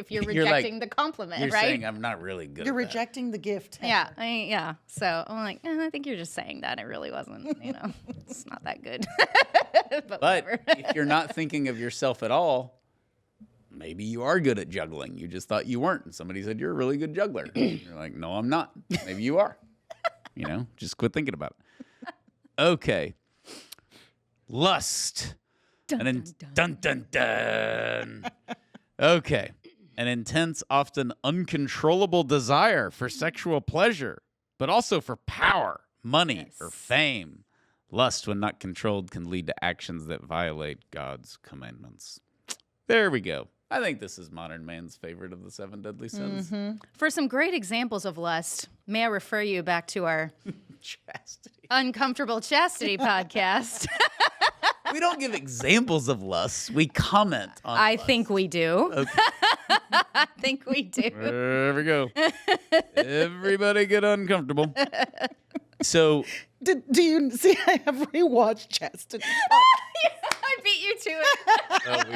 [SPEAKER 4] you're rejecting the compliment,
[SPEAKER 2] you're
[SPEAKER 4] right?
[SPEAKER 2] saying I'm not really good.
[SPEAKER 3] You're
[SPEAKER 2] at that.
[SPEAKER 3] rejecting the gift.
[SPEAKER 4] Yeah. So I'm like, I think you're just saying that. It really wasn't, it's not that good. But
[SPEAKER 2] But
[SPEAKER 4] whatever.
[SPEAKER 2] if you're not thinking of yourself at all, maybe you are good at juggling. You just thought you weren't. And somebody said, you're a really good juggler. You're like, no, I'm not. Maybe you are. Just quit thinking about it. Okay. Lust. Dun, dun, dun. Okay. An intense, often uncontrollable desire for sexual pleasure, but also for power, money, or fame. Lust, when not controlled, can lead to actions that violate God's commandments. There we go. I think this is modern man's favorite of the 7 deadly sins.
[SPEAKER 3] Mm-hmm.
[SPEAKER 4] For some great examples of lust, may I refer you back to our
[SPEAKER 2] Chastity.
[SPEAKER 4] Uncomfortable Chastity podcast.
[SPEAKER 2] We don't give examples of lust. We comment on
[SPEAKER 4] I
[SPEAKER 2] lust.
[SPEAKER 4] think we do.
[SPEAKER 2] Okay.
[SPEAKER 4] I think we do.
[SPEAKER 2] There we go. Everybody get uncomfortable. So,
[SPEAKER 3] Do you see? I have rewatched Chastity.
[SPEAKER 4] I beat you to it.
[SPEAKER 2] we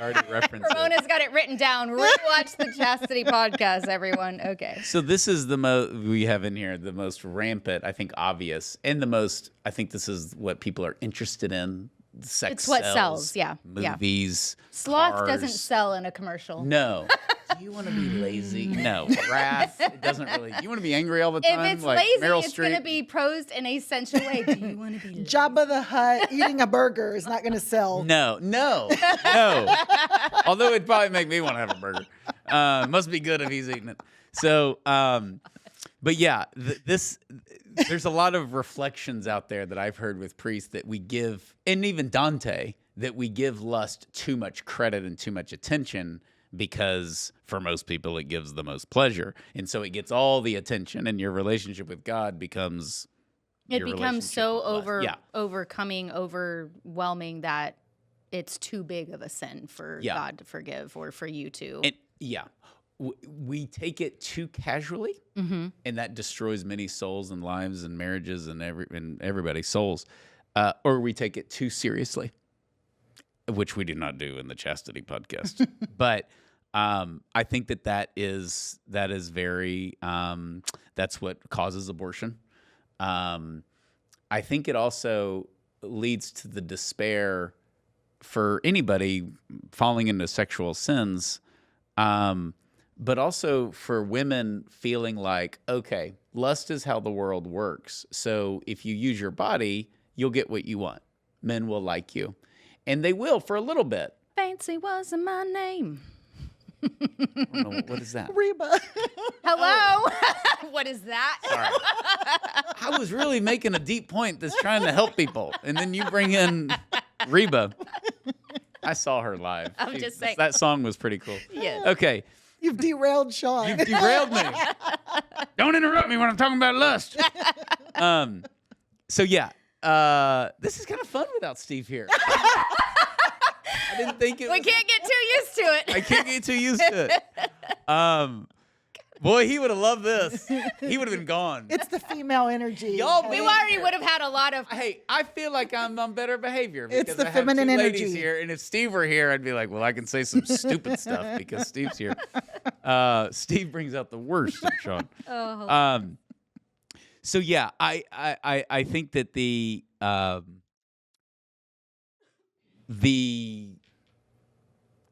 [SPEAKER 2] already referenced it.
[SPEAKER 4] Ramona's got it written down. Rewatch the Chastity podcast, everyone. Okay.
[SPEAKER 2] So this is the most we have in here, the most rampant, I think, obvious, and the most. I think this is what people are interested in. Sex
[SPEAKER 4] It's what sells, yeah, yeah.
[SPEAKER 2] Movies.
[SPEAKER 4] Sloth
[SPEAKER 2] cars.
[SPEAKER 4] doesn't sell in a commercial.
[SPEAKER 2] No. Do you want to be lazy? No. Wrath. It doesn't really. You want to be angry all the
[SPEAKER 4] If
[SPEAKER 2] time?
[SPEAKER 4] it's
[SPEAKER 2] like
[SPEAKER 4] lazy,
[SPEAKER 2] Meryl
[SPEAKER 4] it's going to
[SPEAKER 2] Streep?
[SPEAKER 4] be posed in a sensual way. Do you want to be lazy?
[SPEAKER 3] Jabba the Hutt eating a burger is not going to sell.
[SPEAKER 2] No. Although it'd probably make me want to have a burger. Must be good if he's eating it. So, but yeah, there's a lot of reflections out there that I've heard with priests that we give, and even Dante, that we give lust too much credit and too much attention because for most people it gives the most pleasure. And so it gets all the attention, and your relationship with God becomes
[SPEAKER 4] It
[SPEAKER 2] your
[SPEAKER 4] becomes
[SPEAKER 2] relationship
[SPEAKER 4] so
[SPEAKER 2] with lust.
[SPEAKER 4] overwhelming that it's too big of a sin for
[SPEAKER 2] Yeah.
[SPEAKER 4] God to forgive or for you to.
[SPEAKER 2] And we take it too casually, and that destroys many souls and lives and marriages and everybody's souls. Or we take it too seriously, which we do not do in the Chastity podcast. But I think that is very that's what causes abortion. I think it also leads to the despair for anybody falling into sexual sins. But also for women feeling like, okay, lust is how the world works. So if you use your body, you'll get what you want. Men will like you. And they will for a little bit.
[SPEAKER 4] Fancy wasn't my name.
[SPEAKER 2] I don't know, what is that?
[SPEAKER 3] Reba.
[SPEAKER 4] Hello? What is that?
[SPEAKER 2] Sorry. I was really making a deep point that's trying to help people. And then you bring in Reba. I saw her live.
[SPEAKER 4] I'm just saying.
[SPEAKER 2] That song was pretty cool.
[SPEAKER 4] Yes.
[SPEAKER 2] Okay.
[SPEAKER 3] You've derailed Sean.
[SPEAKER 2] You derailed me. Don't interrupt me when I'm talking about lust. So yeah, this is kind of fun without Steve here. I didn't think it.
[SPEAKER 4] We
[SPEAKER 2] was,
[SPEAKER 4] can't get too used to it.
[SPEAKER 2] I can't get too used to it. Boy, he would have loved this. He would have been gone.
[SPEAKER 3] It's the female energy.
[SPEAKER 2] Y'all
[SPEAKER 4] We
[SPEAKER 2] be-
[SPEAKER 4] already would have had a lot of.
[SPEAKER 2] Hey, I feel like I'm on better behavior because
[SPEAKER 3] It's the
[SPEAKER 2] I have
[SPEAKER 3] feminine
[SPEAKER 2] two ladies
[SPEAKER 3] energy.
[SPEAKER 2] here, and if Steve were here, I'd be like, well, I can say some stupid stuff because Steve's here. Steve brings out the worst in Sean.
[SPEAKER 4] Oh.
[SPEAKER 2] So yeah, I think that the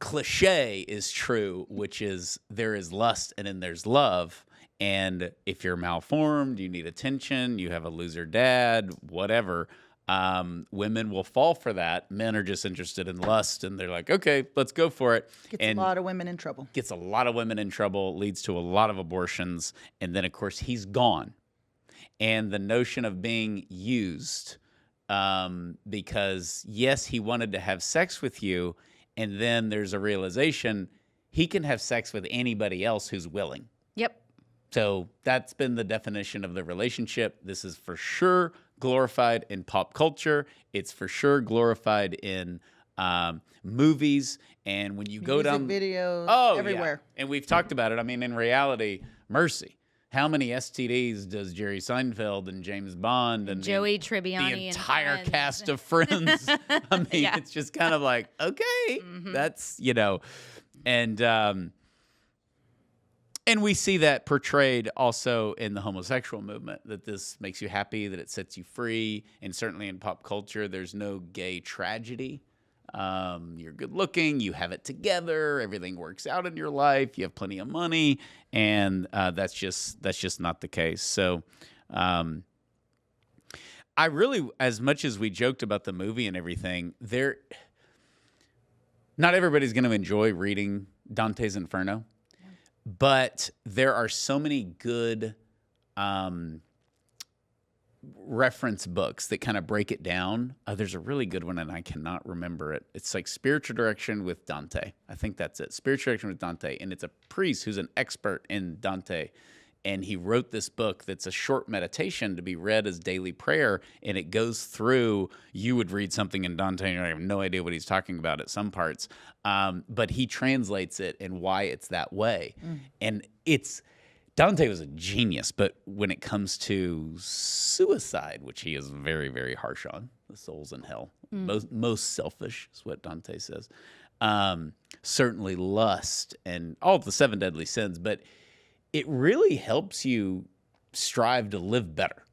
[SPEAKER 2] cliche is true, which is there is lust and then there's love. And if you're malformed, you need attention, you have a loser dad, whatever, women will fall for that. Men are just interested in lust and they're like, okay, let's go for it.
[SPEAKER 3] Gets
[SPEAKER 2] And
[SPEAKER 3] a lot of women in trouble.
[SPEAKER 2] gets a lot of women in trouble, leads to a lot of abortions. And then, of course, he's gone. And the notion of being used, because, yes, he wanted to have sex with you, and then there's a realization he can have sex with anybody else who's willing.
[SPEAKER 4] Yep.
[SPEAKER 2] So that's been the definition of the relationship. This is for sure glorified in pop culture. It's for sure glorified in movies. And when you go
[SPEAKER 3] Music
[SPEAKER 2] down
[SPEAKER 3] videos, everywhere.
[SPEAKER 2] Yeah. And we've talked about it. I mean, in reality, mercy. How many STDs does Jerry Seinfeld and James Bond and
[SPEAKER 4] Joey Tribbiani
[SPEAKER 2] the entire
[SPEAKER 4] and Friends.
[SPEAKER 2] cast of Friends? I mean,
[SPEAKER 4] Yeah.
[SPEAKER 2] it's just kind of like, okay, that's, and we see that portrayed also in the homosexual movement, that this makes you happy, that it sets you free. And certainly in pop culture, there's no gay tragedy. You're good looking, you have it together, everything works out in your life, you have plenty of money, and that's just not the case. So I really, as much as we joked about the movie and everything, not everybody's going to enjoy reading Dante's Inferno, but there are so many good reference books that kind of break it down. There's a really good one, and I cannot remember it. It's like Spiritual Direction with Dante. I think that's it. Spiritual Direction with Dante. And it's a priest who's an expert in Dante. And he wrote this book that's a short meditation to be read as daily prayer. And it goes through, you would read something in Dante and you have no idea what he's talking about at some parts. But he translates it and why it's that way. And Dante was a genius, but when it comes to suicide, which he is very, very harsh on, the soul's in hell, most selfish is what Dante says. Certainly lust and all of the 7 deadly sins, but it really helps you strive to live better.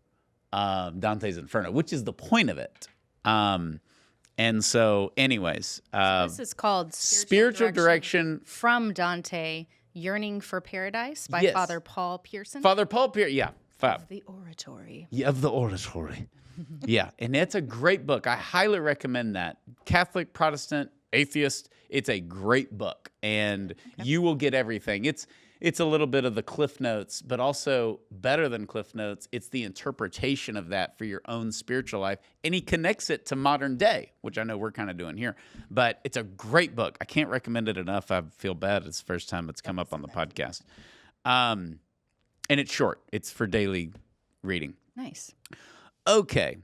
[SPEAKER 2] Dante's Inferno, which is the point of it. And so, anyways,
[SPEAKER 4] This is called
[SPEAKER 2] Spiritual Direction
[SPEAKER 4] from Dante. Yearning for Paradise by
[SPEAKER 2] Yes.
[SPEAKER 4] Father Paul Pearson.
[SPEAKER 2] Father Paul Pearson, yeah.
[SPEAKER 4] Of the Oratory.
[SPEAKER 2] Yeah, of the Oratory. Yeah, and it's a great book. I highly recommend that. Catholic, Protestant, atheist, it's a great book, and you will get everything. It's a little bit of the Cliff Notes, but also better than Cliff Notes, it's the interpretation of that for your own spiritual life, and he connects it to modern day, which I know we're kind of doing here. But it's a great book. I can't recommend it enough. I feel bad. It's the first time it's come up on the podcast. And it's short. It's for daily reading.
[SPEAKER 4] Nice.
[SPEAKER 2] Okay.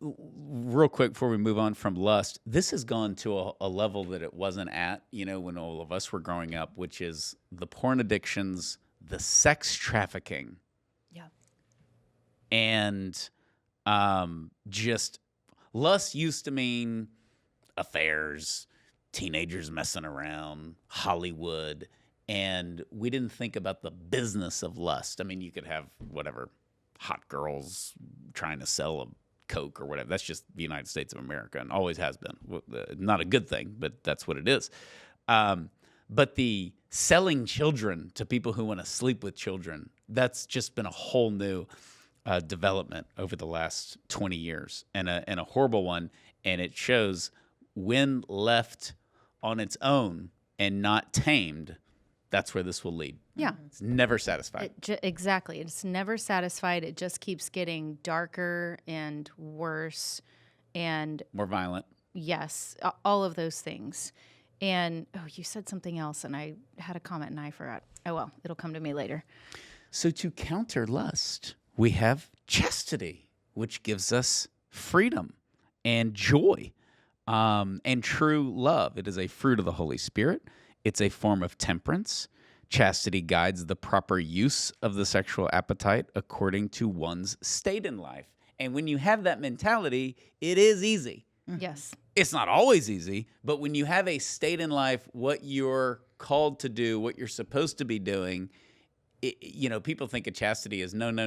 [SPEAKER 2] Real quick before we move on from lust, this has gone to a level that it wasn't at, when all of us were growing up, which is the porn addictions, the sex trafficking.
[SPEAKER 4] Yeah.
[SPEAKER 2] And just lust used to mean affairs, teenagers messing around, Hollywood, and we didn't think about the business of lust. I mean, you could have whatever, hot girls trying to sell a Coke or whatever. That's just the United States of America and always has been. Not a good thing, but that's what it is. But the selling children to people who want to sleep with children, that's just been a whole new development over the last 20 years and a horrible one. And it shows when left on its own and not tamed, that's where this will lead.
[SPEAKER 4] Yeah.
[SPEAKER 2] It's never satisfied.
[SPEAKER 4] Exactly. It's never satisfied. It just keeps getting darker and worse and
[SPEAKER 2] more violent.
[SPEAKER 4] Yes, all of those things. And, you said something else, and I had a comment, and I forgot. Oh, well, it'll come to me later.
[SPEAKER 2] So to counter lust, we have chastity, which gives us freedom and joy and true love. It is a fruit of the Holy Spirit. It's a form of temperance. Chastity guides the proper use of the sexual appetite according to one's state in life. And when you have that mentality, it is easy.
[SPEAKER 4] Yes.
[SPEAKER 2] It's not always easy, but when you have a state in life, what you're called to do, what you're supposed to be doing, people think of chastity as no. And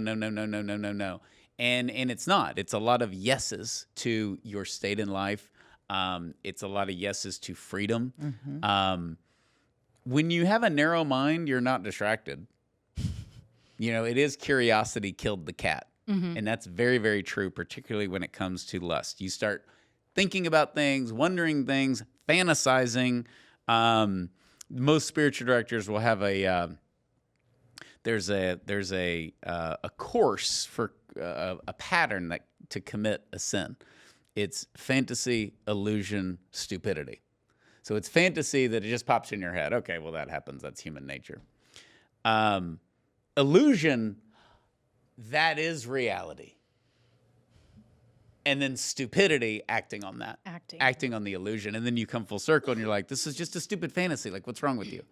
[SPEAKER 2] it's not. It's a lot of yeses to your state in life. It's a lot of yeses to freedom. Mm-hmm. When you have a narrow mind, you're not distracted. It is curiosity killed the cat. Mm-hmm. And that's very, very true, particularly when it comes to lust. You start thinking about things, wondering things, fantasizing. Most spiritual directors will have there's a course for a pattern to commit a sin. It's fantasy, illusion, stupidity. So it's fantasy that it just pops in your head. Okay, well, that happens. That's human nature. Illusion, that is reality. And then stupidity, acting on that. Acting on the illusion. And then you come full circle and you're like, this is just a stupid fantasy. Like, what's wrong with you?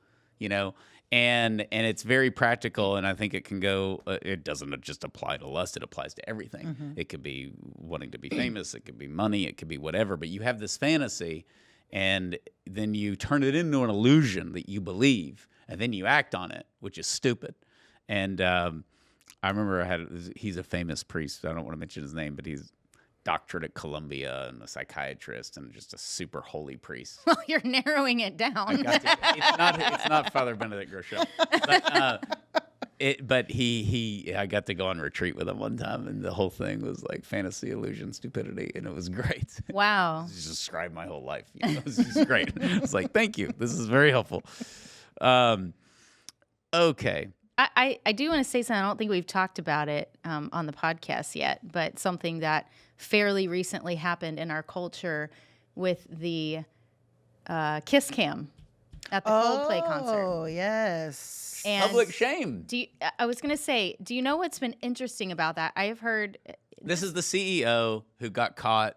[SPEAKER 2] And it's very practical. And I think it can go, it doesn't just apply to lust. It applies to everything. Mm-hmm. It could be wanting to be famous. It could be money. It could be whatever. But you have this fantasy. And then you turn it into an illusion that you believe, and then you act on it, which is stupid. And I remember he's a famous priest. I don't want to mention his name, but he's doctorate at Columbia and a psychiatrist and just a super holy priest.
[SPEAKER 4] Well, you're narrowing it down.
[SPEAKER 2] It's not Father Benedict Groeschel. But I got to go on retreat with him one time, and the whole thing was like fantasy, illusion, stupidity, and it was great.
[SPEAKER 4] Wow.
[SPEAKER 2] Just described my whole life. It was just great. It's like, thank you. This is very helpful. Okay.
[SPEAKER 4] I do want to say something. I don't think we've talked about it on the podcast yet, but something that fairly recently happened in our culture with the kiss cam at the Coldplay concert.
[SPEAKER 3] Oh, yes.
[SPEAKER 4] And
[SPEAKER 2] Public shame.
[SPEAKER 4] I was going to say, do you know what's been interesting about that? I have heard
[SPEAKER 2] This is the CEO who got caught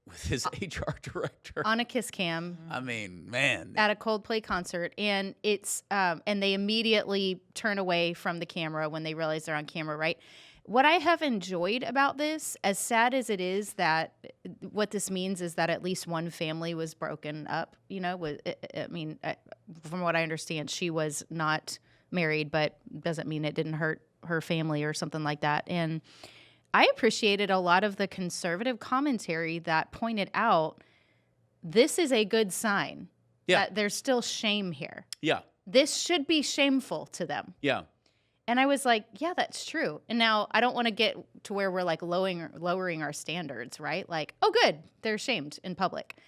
[SPEAKER 2] with his HR director
[SPEAKER 4] on a kiss cam.
[SPEAKER 2] I mean, man.
[SPEAKER 4] At a Coldplay concert, and it's and they immediately turn away from the camera when they realize they're on camera, right? What I have enjoyed about this, as sad as it is, that what this means is that at least one family was broken up. You know, from what I understand, she was not married, but doesn't mean it didn't hurt her family or something like that. And I appreciated a lot of the conservative commentary that pointed out this is a good sign that there's still shame here.
[SPEAKER 2] Yeah.
[SPEAKER 4] This should be shameful to them.
[SPEAKER 2] Yeah.
[SPEAKER 4] And I was like, yeah, that's true. And now I don't want to get to where we're like lowering our standards, right? Like, oh, good, they're shamed in public.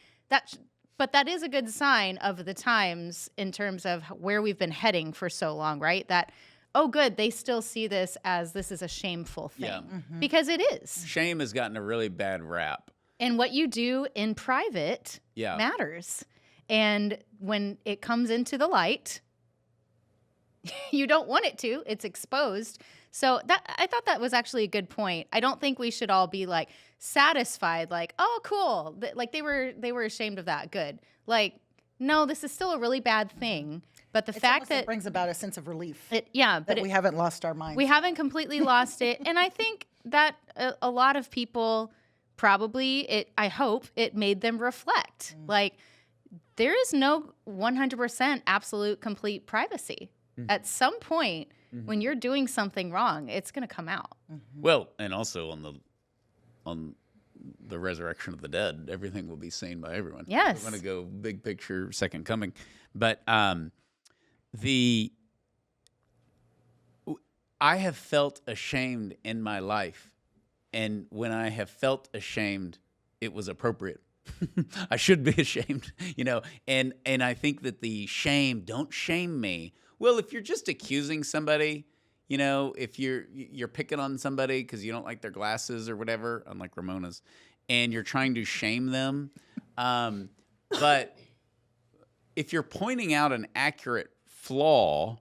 [SPEAKER 4] But that is a good sign of the times in terms of where we've been heading for so long, right? That, oh, good, they still see this is a shameful thing.
[SPEAKER 2] Yeah.
[SPEAKER 4] Because it is.
[SPEAKER 2] Shame has gotten a really bad rap.
[SPEAKER 4] And what you do in private matters. And when it comes into the light, you don't want it to. It's exposed. So I thought that was actually a good point. I don't think we should all be like satisfied, like, oh, cool. Like they were ashamed of that. Good. Like, no, this is still a really bad thing. But the fact that
[SPEAKER 3] it brings about a sense of relief.
[SPEAKER 4] But
[SPEAKER 3] we haven't lost our minds.
[SPEAKER 4] We haven't completely lost it. And I think that a lot of people probably, I hope it made them reflect. Like, there is no 100% absolute complete privacy. At some point, when you're doing something wrong, it's going to come out.
[SPEAKER 2] Well, and also on the resurrection of the dead, everything will be seen by everyone.
[SPEAKER 4] Yes.
[SPEAKER 2] We're going to go big picture, second coming. But I have felt ashamed in my life. And when I have felt ashamed, it was appropriate. I should be ashamed, and I think that the shame, don't shame me. Well, if you're just accusing somebody, if you're picking on somebody because you don't like their glasses or whatever, unlike Ramona's, and you're trying to shame them, but if you're pointing out an accurate flaw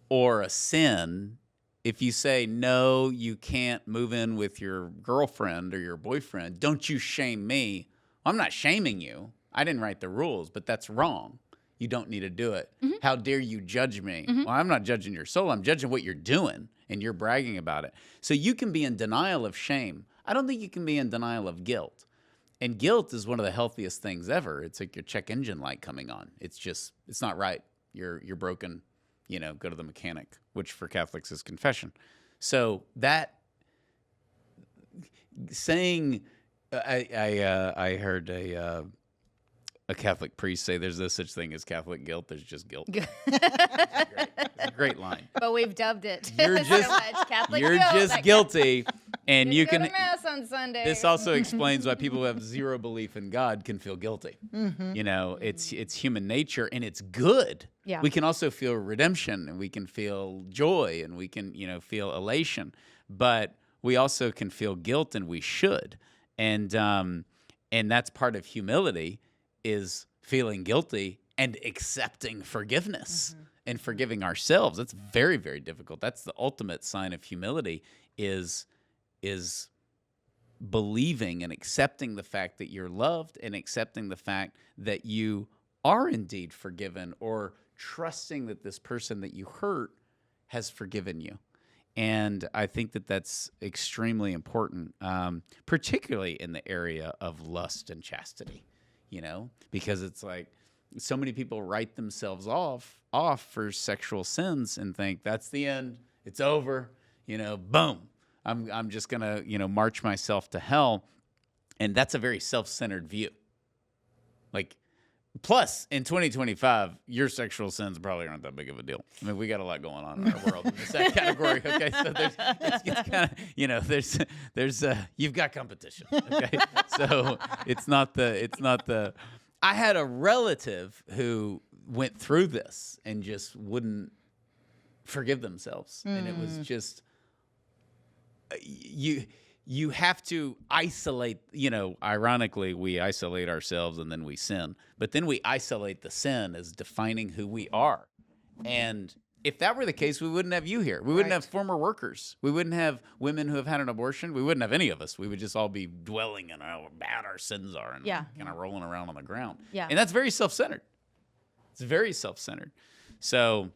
[SPEAKER 2] or a sin, if you say, no, you can't move in with your girlfriend or your boyfriend, don't you shame me. Well, I'm not shaming you. I didn't write the rules, but that's wrong. You don't need to do it. How dare you judge me? Well, I'm not judging your soul. I'm judging what you're doing, and you're bragging about it. So you can be in denial of shame. I don't think you can be in denial of guilt. And guilt is one of the healthiest things ever. It's like your check engine light coming on. It's not right. You're broken. Go to the mechanic, which for Catholics is confession. So that saying, I heard a Catholic priest say there's no such thing as Catholic guilt. There's just guilt. It's a great line.
[SPEAKER 4] But we've dubbed it
[SPEAKER 2] You're
[SPEAKER 4] so
[SPEAKER 2] just,
[SPEAKER 4] much Catholic
[SPEAKER 2] you're
[SPEAKER 4] guilt.
[SPEAKER 2] just guilty. And you
[SPEAKER 4] Go
[SPEAKER 2] can.
[SPEAKER 4] to Mass on Sunday.
[SPEAKER 2] This also explains why people who have zero belief in God can feel guilty. It's human nature, and it's good.
[SPEAKER 4] Yeah.
[SPEAKER 2] We can also feel redemption, and we can feel joy, and we can feel elation. But we also can feel guilt, and we should. And that's part of humility, is feeling guilty and accepting forgiveness and forgiving ourselves. That's very, very difficult. That's the ultimate sign of humility, is believing and accepting the fact that you're loved and accepting the fact that you are indeed forgiven, or trusting that this person that you hurt has forgiven you. And I think that that's extremely important, particularly in the area of lust and chastity, because it's like so many people write themselves off for sexual sins and think that's the end. It's over. Boom. I'm just gonna, march myself to hell. And that's a very self-centered view. Like, plus in 2025, your sexual sins probably aren't that big of a deal. I mean, we got a lot going on in our world in that category. Okay, so it's kind of, there's you've got competition. Okay, so it's not the. I had a relative who went through this and just wouldn't forgive themselves, and it was just you have to isolate, ironically, we isolate ourselves and then we sin. But then we isolate the sin as defining who we are. And if that were the case, we wouldn't have you here. We wouldn't have former workers. We wouldn't have women who have had an abortion. We wouldn't have any of us. We would just all be dwelling in how bad our sins are and kind of rolling around on the ground. Yeah. And that's very self-centered. It's very self-centered. So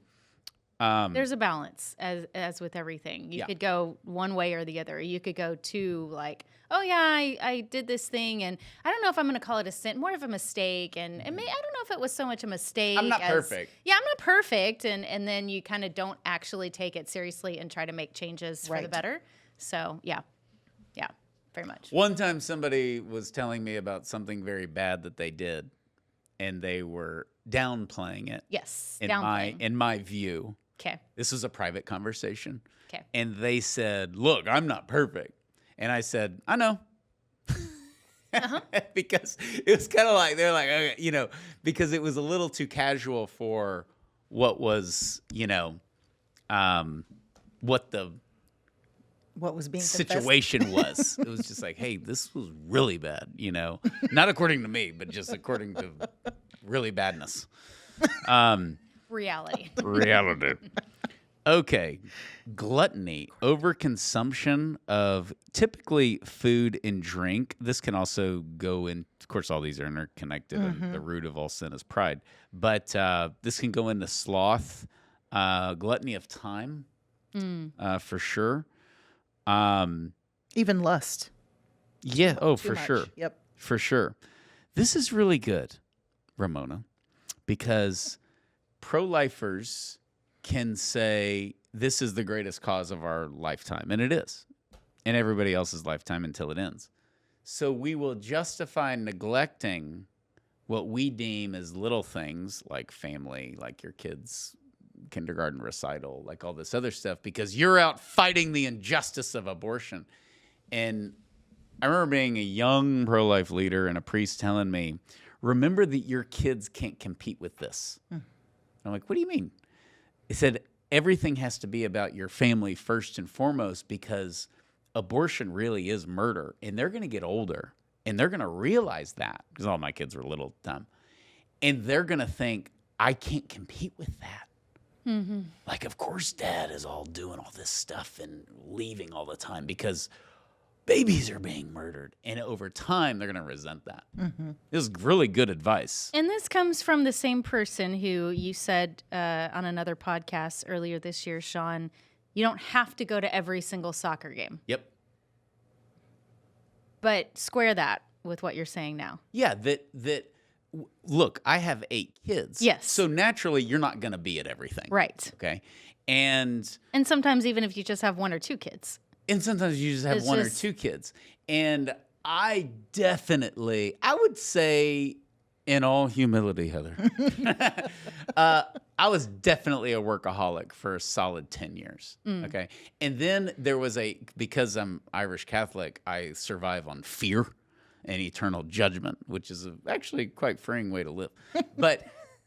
[SPEAKER 4] there's a balance as with everything. You could go one way or the other. You could go to like, oh yeah, I did this thing, and I don't know if I'm going to call it a sin, more of a mistake, and I don't know if it was so much a mistake.
[SPEAKER 2] I'm not perfect.
[SPEAKER 4] Yeah, I'm not perfect, and then you kind of don't actually take it seriously and try to make changes for the better. So yeah, very much.
[SPEAKER 2] One time somebody was telling me about something very bad that they did, and they were downplaying it.
[SPEAKER 4] Yes,
[SPEAKER 2] in my view.
[SPEAKER 4] Okay.
[SPEAKER 2] This was a private conversation.
[SPEAKER 4] Okay.
[SPEAKER 2] And they said, look, I'm not perfect. And I said, I know. Because it was kind of like, they're like, okay, because it was a little too casual for what was, what the
[SPEAKER 3] was being
[SPEAKER 2] situation was. It was just like, hey, this was really bad, not according to me, but just according to really badness.
[SPEAKER 4] Reality.
[SPEAKER 2] Okay. Gluttony, overconsumption of typically food and drink. This can also go in, of course, all these are interconnected, and the root of all sin is pride. But this can go into sloth, gluttony of time, for sure.
[SPEAKER 3] Even lust.
[SPEAKER 2] Yeah. Oh, for sure.
[SPEAKER 3] Yep.
[SPEAKER 2] For sure. This is really good, Ramona, because pro-lifers can say this is the greatest cause of our lifetime, and it is, and everybody else's lifetime until it ends. So we will justify neglecting what we deem as little things like family, like your kids' kindergarten recital, like all this other stuff, because you're out fighting the injustice of abortion. And I remember being a young pro-life leader and a priest telling me, remember that your kids can't compete with this. I'm like, what do you mean? He said, everything has to be about your family first and foremost, because abortion really is murder. And they're going to get older, and they're going to realize that, because all my kids were little dumb. And they're going to think, I can't compete with that. Mm-hmm. Like, of course, Dad is all doing all this stuff and leaving all the time because babies are being murdered. And over time, they're going to resent that. Mm-hmm. This is really good advice.
[SPEAKER 4] And this comes from the same person who you said on another podcast earlier this year, Sean, you don't have to go to every single soccer game.
[SPEAKER 2] Yep.
[SPEAKER 4] But square that with what you're saying now.
[SPEAKER 2] Yeah, look, I have 8 kids.
[SPEAKER 4] Yes.
[SPEAKER 2] So naturally, you're not going to be at everything.
[SPEAKER 4] Right.
[SPEAKER 2] Okay. And
[SPEAKER 4] sometimes even if you just have 1 or 2 kids.
[SPEAKER 2] And sometimes you just have one or 2 kids. And I would say, in all humility, Heather, I was definitely a workaholic for a solid 10 years. Okay. And then there was because I'm Irish Catholic, I survive on fear and eternal judgment, which is actually quite freeing way to live. But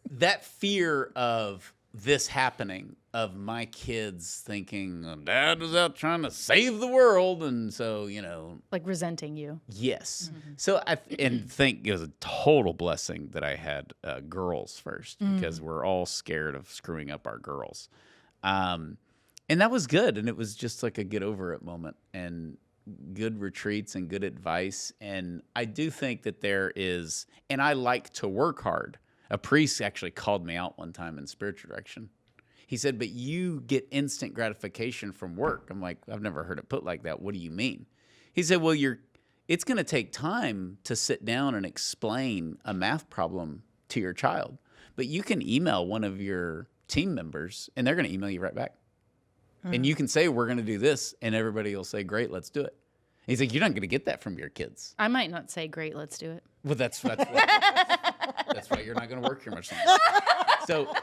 [SPEAKER 2] that fear of this happening, of my kids thinking, Dad was out trying to save the world, and so,
[SPEAKER 4] like resenting you.
[SPEAKER 2] Yes. Mm-hmm. So I think it was a total blessing that I had girls first, because we're all scared of screwing up our girls. And that was good, and it was just like a get over it moment, and good retreats and good advice. And I do think that there is, and I like to work hard. A priest actually called me out one time in spiritual direction. He said, but you get instant gratification from work. I'm like, I've never heard it put like that. What do you mean? He said, well, it's going to take time to sit down and explain a math problem to your child. But you can email one of your team members, and they're going to email you right back. And you can say, we're going to do this, and everybody will say, great, let's do it. And he's like, you're not going to get that from your kids.
[SPEAKER 4] I might not say, great, let's do it.
[SPEAKER 2] Well, that's why you're not going to work here much longer. So,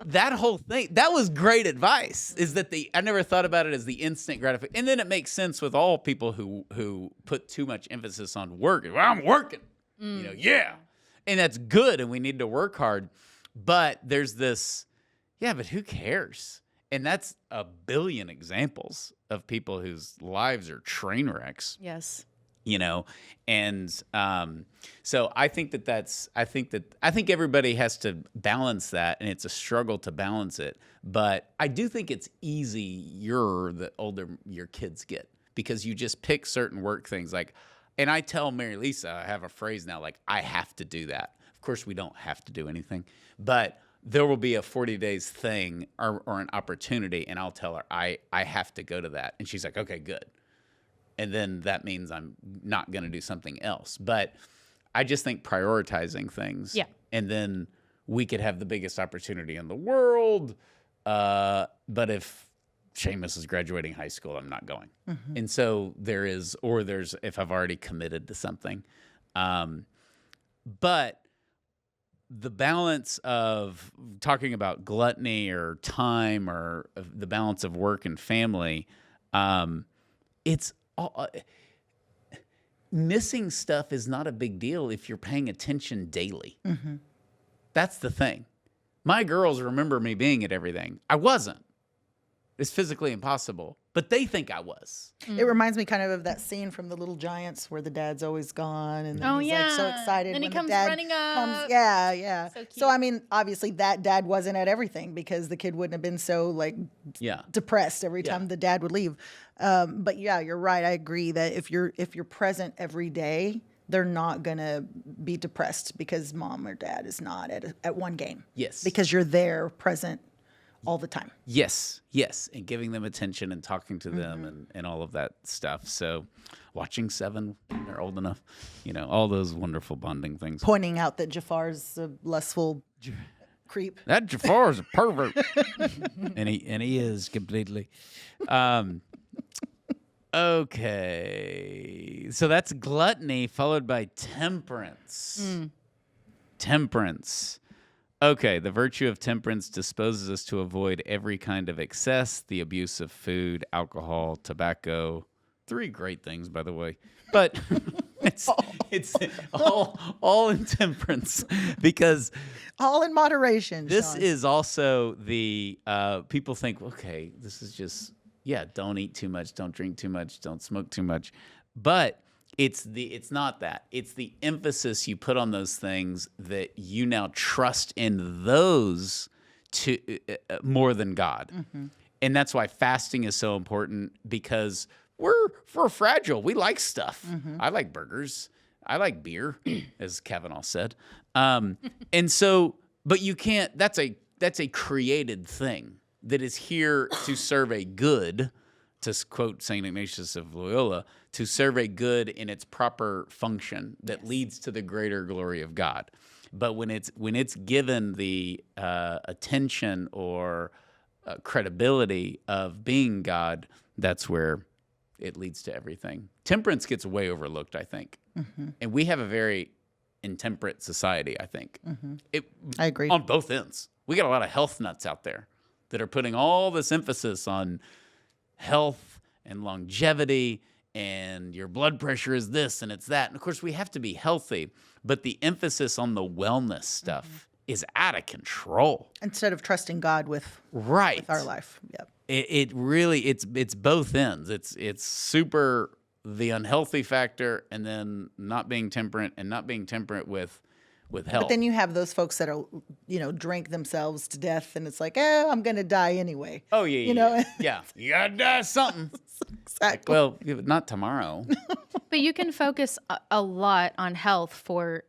[SPEAKER 2] that whole thing, that was great advice, is that I never thought about it as the instant gratification. And then it makes sense with all people who put too much emphasis on work. Well, I'm working, yeah. And that's good, and we need to work hard. But there's this, but who cares? And that's a billion examples of people whose lives are train wrecks.
[SPEAKER 4] Yes.
[SPEAKER 2] And so I think I think everybody has to balance that, and it's a struggle to balance it. But I do think it's easier the older your kids get, because you just pick certain work things and I tell Mary Lisa, I have a phrase now, I have to do that. Of course, we don't have to do anything, but there will be a 40 days thing or an opportunity, and I'll tell her, I have to go to that. And she's like, okay, good. And then that means I'm not going to do something else. But I just think prioritizing things. Yeah. And then we could have the biggest opportunity in the world. But if Seamus is graduating high school, I'm not going. Mm-hmm. And so there's if I've already committed to something. But the balance of talking about gluttony or time or the balance of work and family, it's missing stuff is not a big deal if you're paying attention daily. Mm-hmm. That's the thing. My girls remember me being at everything. I wasn't. It's physically impossible, but they think I was.
[SPEAKER 3] It reminds me kind of that scene from The Little Giants where the dad's always gone, and then he's like so excited
[SPEAKER 4] and
[SPEAKER 3] when
[SPEAKER 4] he comes
[SPEAKER 3] the dad
[SPEAKER 4] running up.
[SPEAKER 3] comes. Yeah.
[SPEAKER 4] So cute.
[SPEAKER 3] So I mean, obviously that dad wasn't at everything, because the kid wouldn't have been so depressed every time the dad would leave. But yeah, you're right. I agree that if you're present every day, they're not gonna be depressed because mom or dad is not at one game.
[SPEAKER 2] Yes,
[SPEAKER 3] because you're there, present all the time.
[SPEAKER 2] Yes, and giving them attention and talking to them and all of that stuff. So watching Se7en when they're old enough, all those wonderful bonding things.
[SPEAKER 3] Pointing out that Jafar's a lustful creep.
[SPEAKER 2] That Jafar's a pervert. and he is completely. Okay. So that's gluttony followed by temperance. Temperance. Okay, the virtue of temperance disposes us to avoid every kind of excess, the abuse of food, alcohol, tobacco. 3 great things, by the way. But it's all in temperance, because
[SPEAKER 3] all in moderation.
[SPEAKER 2] This
[SPEAKER 3] Sean.
[SPEAKER 2] is also the people think, okay, this is just don't eat too much, don't drink too much, don't smoke too much, but it's not that. It's the emphasis you put on those things that you now trust in those to more than God. Mm-hmm. And that's why fasting is so important, because we're fragile. We like stuff. Mm-hmm. I like burgers. I like beer, as Kavanaugh said. And so, but you can't, that's a created thing that is here to serve a good, to quote St. Ignatius of Loyola, to serve a good in its proper function that leads to the greater glory of God. But when it's given the attention or credibility of being God, that's where it leads to everything. Temperance gets way overlooked, I think. Mm-hmm. And we have a very intemperate society, I think. Mm-hmm.
[SPEAKER 3] I agree.
[SPEAKER 2] On both ends. We got a lot of health nuts out there that are putting all this emphasis on health and longevity, and your blood pressure is this and it's that. And of course, we have to be healthy, but the emphasis on the wellness stuff is out of control.
[SPEAKER 3] Instead of trusting God with our life. Yep.
[SPEAKER 2] It really, it's both ends. It's super the unhealthy factor, and then not being temperate, and not being temperate with health.
[SPEAKER 3] But then you have those folks that are, drink themselves to death, and it's like, I'm going to die anyway.
[SPEAKER 2] Oh, yeah. Yeah. You got to die something.
[SPEAKER 3] Exactly.
[SPEAKER 2] Well, not tomorrow.
[SPEAKER 4] But you can focus a lot on health for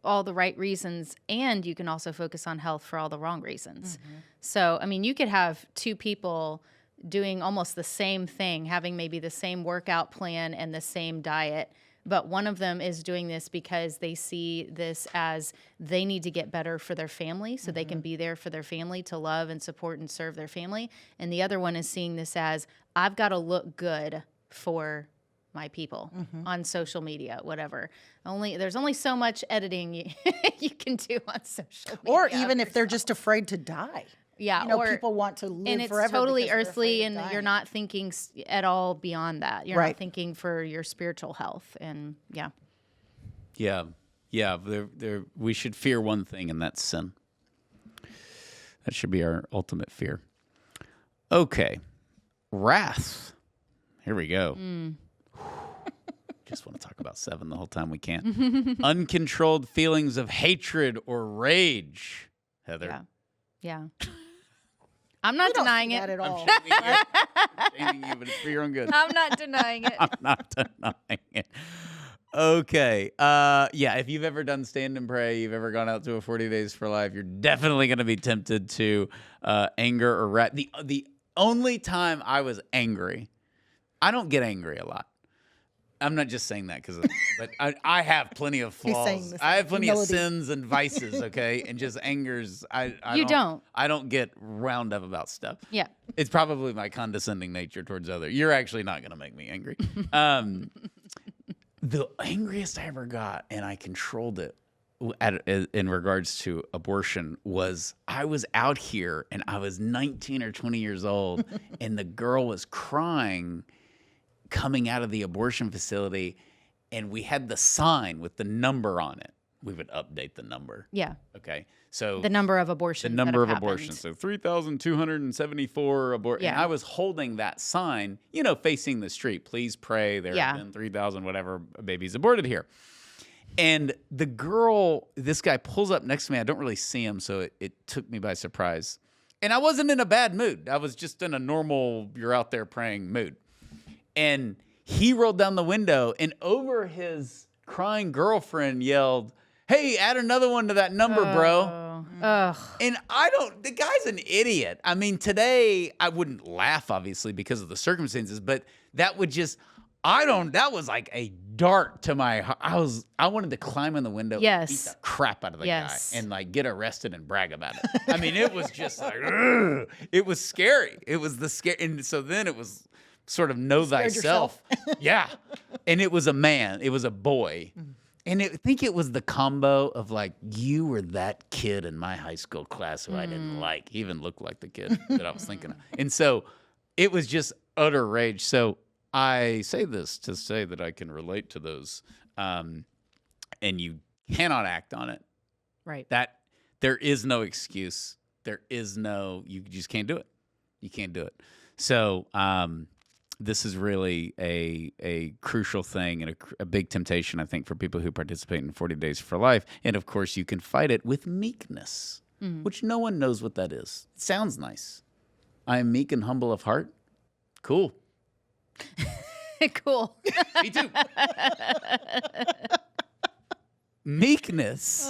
[SPEAKER 4] all the right reasons, and you can also focus on health for all the wrong reasons. Mm-hmm. So, I mean, you could have 2 people doing almost the same thing, having maybe the same workout plan and the same diet, But one of them is doing this because they see this as they need to get better for their family so they can be there for their family to love and support and serve their family. And the other one is seeing this as I've got to look good for my people on social media, whatever. There's only so much editing you can do on social media.
[SPEAKER 3] Or even if they're just afraid to die.
[SPEAKER 4] Yeah,
[SPEAKER 3] or people want to live
[SPEAKER 4] and it's
[SPEAKER 3] forever.
[SPEAKER 4] Totally earthly, and you're not thinking at all beyond that. You're
[SPEAKER 3] Right.
[SPEAKER 4] not thinking for your spiritual health, and yeah.
[SPEAKER 2] We should fear one thing, and that's sin. That should be our ultimate fear. Okay, wrath. Here we go. Just want to talk about 7 the whole time we can. Uncontrolled feelings of hatred or rage. Heather.
[SPEAKER 4] Yeah. I'm not denying it.
[SPEAKER 3] At all.
[SPEAKER 2] I'm shaming you, but it's for your own good.
[SPEAKER 4] I'm not denying it.
[SPEAKER 2] I'm not denying it. Okay. If you've ever done stand and pray, you've ever gone out to a 40 Days for Life, you're definitely going to be tempted to anger or wrath. The only time I was angry, I don't get angry a lot. I'm not just saying that but I have plenty of flaws. I have plenty of sins and vices, okay? And just angers. I don't get wound up about stuff.
[SPEAKER 4] Yeah.
[SPEAKER 2] It's probably my condescending nature towards others. You're actually not going to make me angry. The angriest I ever got, and I controlled it in regards to abortion, was I was out here, and I was 19 or 20 years old, and the girl was crying coming out of the abortion facility, and we had the sign with the number on it. We would update the number.
[SPEAKER 4] Yeah.
[SPEAKER 2] Okay. So
[SPEAKER 4] the number of abortions.
[SPEAKER 2] The number of abortions. So 3,274 abortions.
[SPEAKER 4] Yeah.
[SPEAKER 2] And I was holding that sign, facing the street. Please pray. There have been 3,000 whatever babies aborted here. And the girl, this guy pulls up next to me. I don't really see him, so it took me by surprise. And I wasn't in a bad mood. I was just in a normal, you're out there praying mood. And he rolled down the window, and over his crying girlfriend yelled, "Hey, add another one to that number, bro." And the guy's an idiot. I mean, today I wouldn't laugh, obviously, because of the circumstances, but that was like a dart to my heart. I wanted to climb in the window and beat the crap out of the guy and get arrested and brag about it. I mean, it was just like, ugh. It was scary. It was and so then it was sort of know thyself. Yeah. And it was a man. It was a boy. And I think it was the combo of you were that kid in my high school class who I didn't like. He even looked like the kid that I was thinking of. And so it was just utter rage. So I say this to say that I can relate to those. And you cannot act on it.
[SPEAKER 4] Right.
[SPEAKER 2] That there is no excuse. You just can't do it. You can't do it. So, this is really a crucial thing and a big temptation, I think, for people who participate in 40 Days for Life. And, of course, you can fight it with meekness, which no one knows what that is. It sounds nice. I am meek and humble of heart. Cool.
[SPEAKER 4] Cool.
[SPEAKER 2] Me too. Meekness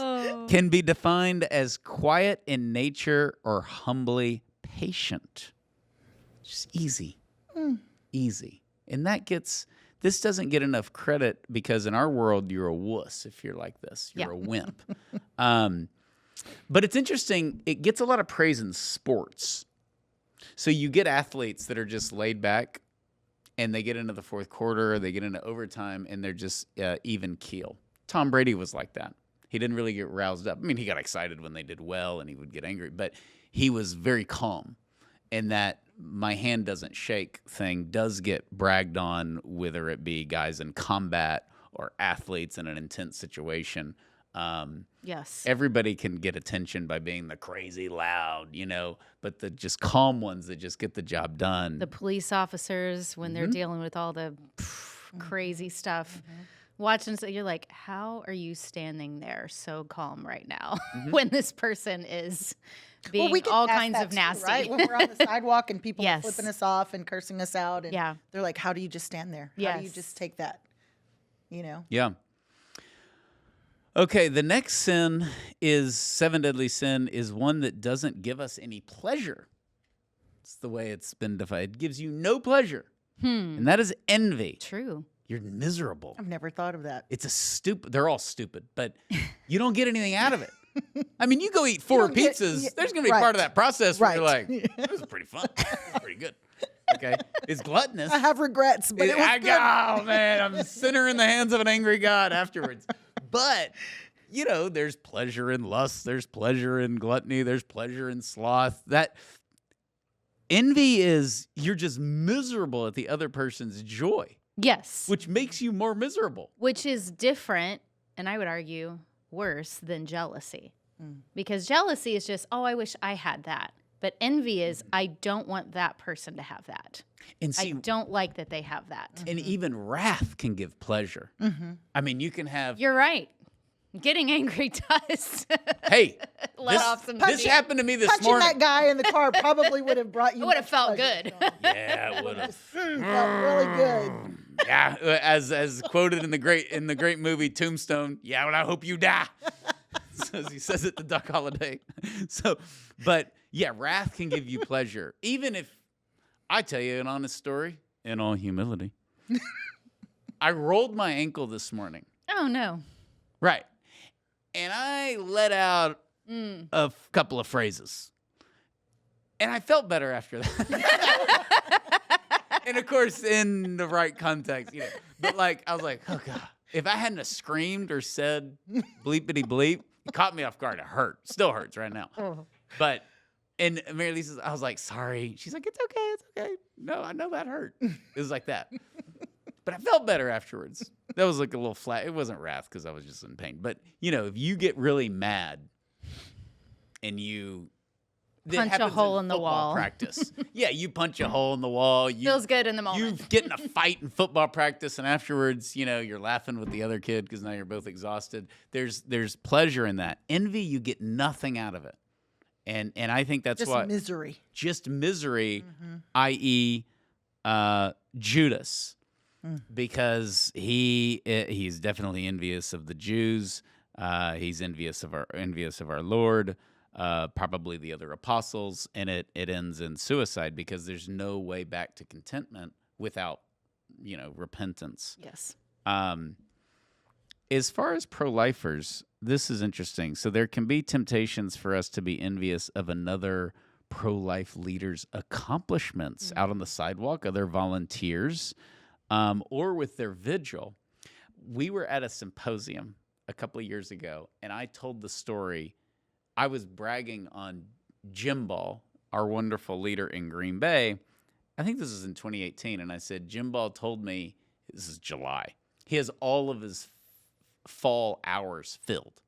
[SPEAKER 2] can be defined as quiet in nature or humbly patient. Just easy. Easy. And this doesn't get enough credit because in our world, you're a wuss if you're like this. You're a wimp. But it's interesting. It gets a lot of praise in sports. So you get athletes that are just laid back and they get into the fourth quarter, they get into overtime, and they're just even keel. Tom Brady was like that. He didn't really get roused up. I mean, he got excited when they did well and he would get angry, but he was very calm. And that my hand doesn't shake thing does get bragged on, whether it be guys in combat or athletes in an intense situation.
[SPEAKER 4] Yes.
[SPEAKER 2] Everybody can get attention by being the crazy loud, but the just calm ones that just get the job done.
[SPEAKER 4] The police officers, when they're dealing with all the crazy stuff. Watching, so you're like, how are you standing there so calm right now when this person is being all kinds of nasty?
[SPEAKER 3] Right? When we're on the sidewalk and people are flipping us off and cursing us out. And they're like, how do you just stand there? How do you just take that?
[SPEAKER 2] Yeah. Okay, the next sin is 7 deadly sin is one that doesn't give us any pleasure. It's the way it's been defined. It gives you no pleasure. And that is envy.
[SPEAKER 4] True.
[SPEAKER 2] you're miserable.
[SPEAKER 3] I've never thought of that.
[SPEAKER 2] It's a stupid. They're all stupid, but you don't get anything out of it. I mean, you go eat 4 pizzas. There's going to be part of that process where you're like, "This is pretty fun. This is pretty good." Okay, it's gluttonous.
[SPEAKER 3] I have regrets, but it was good.
[SPEAKER 2] Oh man, I'm a sinner in the hands of an angry God afterwards. But there's pleasure in lust. There's pleasure in gluttony. There's pleasure in sloth. That envy is you're just miserable at the other person's joy.
[SPEAKER 4] Yes.
[SPEAKER 2] Which makes you more miserable.
[SPEAKER 4] Which is different, and I would argue worse than jealousy. Because jealousy is just, I wish I had that. But envy is, I don't want that person to have that.
[SPEAKER 2] And see,
[SPEAKER 4] I don't like that they have that.
[SPEAKER 2] And even wrath can give pleasure. I mean, you can have...
[SPEAKER 4] You're right. Getting angry does.
[SPEAKER 2] Hey,
[SPEAKER 4] off some
[SPEAKER 2] this
[SPEAKER 4] steam.
[SPEAKER 2] happened to me this
[SPEAKER 3] Punching
[SPEAKER 2] morning.
[SPEAKER 3] that guy in the car probably would have brought you.
[SPEAKER 4] It would have
[SPEAKER 3] much
[SPEAKER 4] felt
[SPEAKER 3] pleasure,
[SPEAKER 4] good.
[SPEAKER 3] Sean.
[SPEAKER 2] Yeah, it would have.
[SPEAKER 3] Felt really good.
[SPEAKER 2] Yeah, as quoted in the great movie Tombstone. Yeah, well, I hope you die. So he says it to Doc Holliday. But yeah, wrath can give you pleasure. Even if I tell you an honest story, in all humility, I rolled my ankle this morning.
[SPEAKER 4] Oh no.
[SPEAKER 2] Right. And I let out a couple of phrases. And I felt better after that. And of course, in the right context, But I was like, oh God, if I hadn't have screamed or said bleepity bleep, it caught me off guard. It hurt. Still hurts right now. But, and Mary Lisa's, I was like, sorry. She's like, it's okay. No, I know that hurt. It was like that. But I felt better afterwards. That was like a little flat. It wasn't wrath because I was just in pain. But, if you get really mad and you
[SPEAKER 4] punch a hole in the wall.
[SPEAKER 2] Practice. Yeah, you punch a hole in the wall.
[SPEAKER 4] Feels good in the moment.
[SPEAKER 2] You get in a fight in football practice, and afterwards, you're laughing with the other kid because now you're both exhausted. There's pleasure in that. Envy, you get nothing out of it. And I think that's
[SPEAKER 3] just
[SPEAKER 2] what
[SPEAKER 3] misery.
[SPEAKER 2] Just misery, i.e., Judas. Because he's definitely envious of the Jews. He's envious of our Lord, probably the other apostles, and it ends in suicide because there's no way back to contentment without repentance.
[SPEAKER 4] Yes.
[SPEAKER 2] As far as pro-lifers, this is interesting. So there can be temptations for us to be envious of another pro-life leader's accomplishments out on the sidewalk, other volunteers. Or with their vigil. We were at a symposium a couple of years ago, and I told the story. I was bragging on Jim Ball, our wonderful leader in Green Bay. I think this was in 2018, and I said, Jim Ball told me, this is July, he has all of his fall hours filled,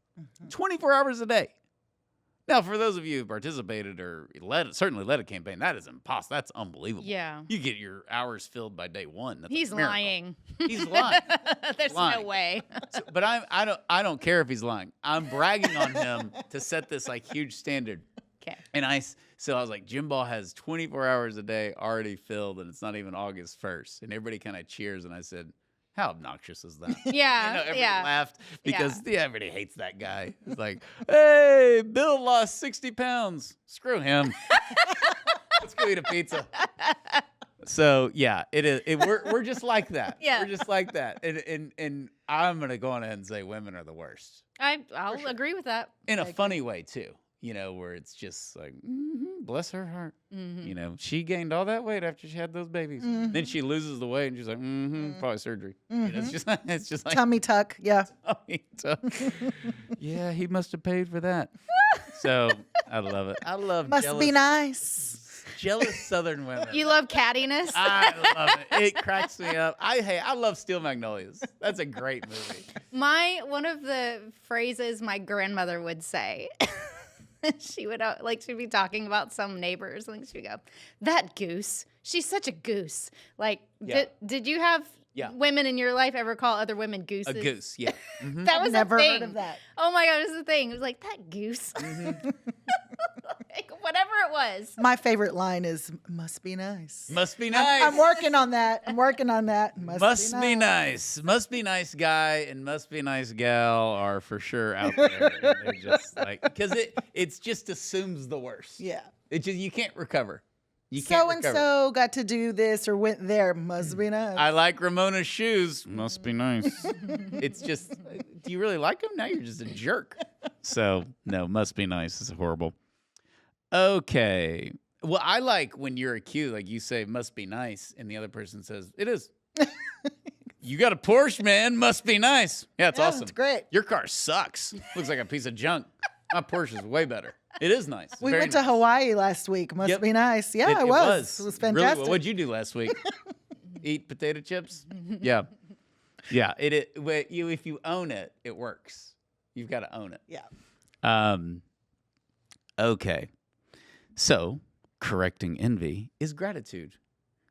[SPEAKER 2] 24 hours a day. Now, for those of you who participated or certainly led a campaign, that is impossible. That's unbelievable.
[SPEAKER 4] Yeah.
[SPEAKER 2] You get your hours filled by day one. That's
[SPEAKER 4] He's
[SPEAKER 2] a miracle.
[SPEAKER 4] lying.
[SPEAKER 2] He's lying.
[SPEAKER 4] There's no way.
[SPEAKER 2] But I don't care if he's lying. I'm bragging on him to set this huge standard.
[SPEAKER 4] Okay.
[SPEAKER 2] And I was like, Jim Ball has 24 hours a day already filled, and it's not even August 1st. And everybody kind of cheers, and I said, how obnoxious is that?
[SPEAKER 4] Yeah,
[SPEAKER 2] Everybody laughed because everybody hates that guy. It's like, hey, Bill lost 60 pounds. Screw him. Let's go eat a pizza. So yeah, it is. We're just like that.
[SPEAKER 4] Yeah,
[SPEAKER 2] we're just like that. And I'm gonna go on ahead and say women are the worst.
[SPEAKER 4] I'll agree with that.
[SPEAKER 2] In a funny way too. Where it's just like, bless her heart. She gained all that weight after she had those babies. Then she loses the weight, and she's like, probably surgery. It's just like
[SPEAKER 3] tummy tuck. Yeah.
[SPEAKER 2] Tummy tuck. Yeah, he must have paid for that. So I love it. I love.
[SPEAKER 3] Must be nice.
[SPEAKER 2] Jealous Southern women.
[SPEAKER 4] You love cattiness.
[SPEAKER 2] I love it. It cracks me up. I love Steel Magnolias. That's a great movie.
[SPEAKER 4] One of the phrases my grandmother would say. She would she'd be talking about some neighbors, and she'd go, "That goose, she's such a goose." Did you have women in your life ever call other women gooses?
[SPEAKER 2] A goose, yeah.
[SPEAKER 4] That was
[SPEAKER 3] never
[SPEAKER 4] a thing.
[SPEAKER 3] heard of that.
[SPEAKER 4] Oh my God, it was a thing. It was like that goose. Whatever it was.
[SPEAKER 3] My favorite line is "Must be nice."
[SPEAKER 2] Must be nice.
[SPEAKER 3] I'm working on that. Must
[SPEAKER 2] be nice. Must be nice guy and must be nice gal are for sure out there. And they're just because it just assumes the worst.
[SPEAKER 3] Yeah.
[SPEAKER 2] You can't recover. You can't recover.
[SPEAKER 3] So-and-so got to do this or went there. Must be nice.
[SPEAKER 2] I like Ramona's shoes. Must be nice. It's just, do you really like them? Now you're just a jerk. So, no, must be nice. It's horrible. Okay. Well, I like when you're accused, like you say, must be nice, and the other person says, it is. You got a Porsche, man. Must be nice. Yeah, it's awesome.
[SPEAKER 3] It's great.
[SPEAKER 2] Your car sucks. Looks like a piece of junk. My Porsche is way better. It is nice.
[SPEAKER 3] We went to Hawaii last week. Must be nice. Yeah, it was. It was fantastic.
[SPEAKER 2] Really, what'd you do last week? Eat potato chips? Yeah. Yeah. If you own it, it works. You've got to own it.
[SPEAKER 3] Yeah.
[SPEAKER 2] Okay. So, correcting envy is gratitude.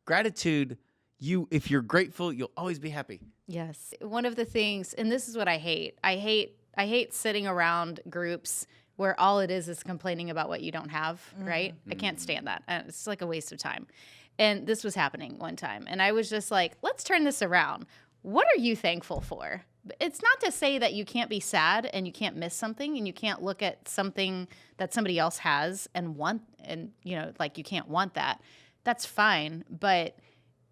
[SPEAKER 2] Gratitude, if you're grateful, you'll always be happy.
[SPEAKER 4] Yes. One of the things, and this is what I hate. I hate sitting around groups where all it is complaining about what you don't have, right? I can't stand that. It's like a waste of time. And this was happening one time. And I was just like, let's turn this around. What are you thankful for? It's not to say that you can't be sad and you can't miss something and you can't look at something that somebody else has and want, and, you know, like you can't want that. That's fine. But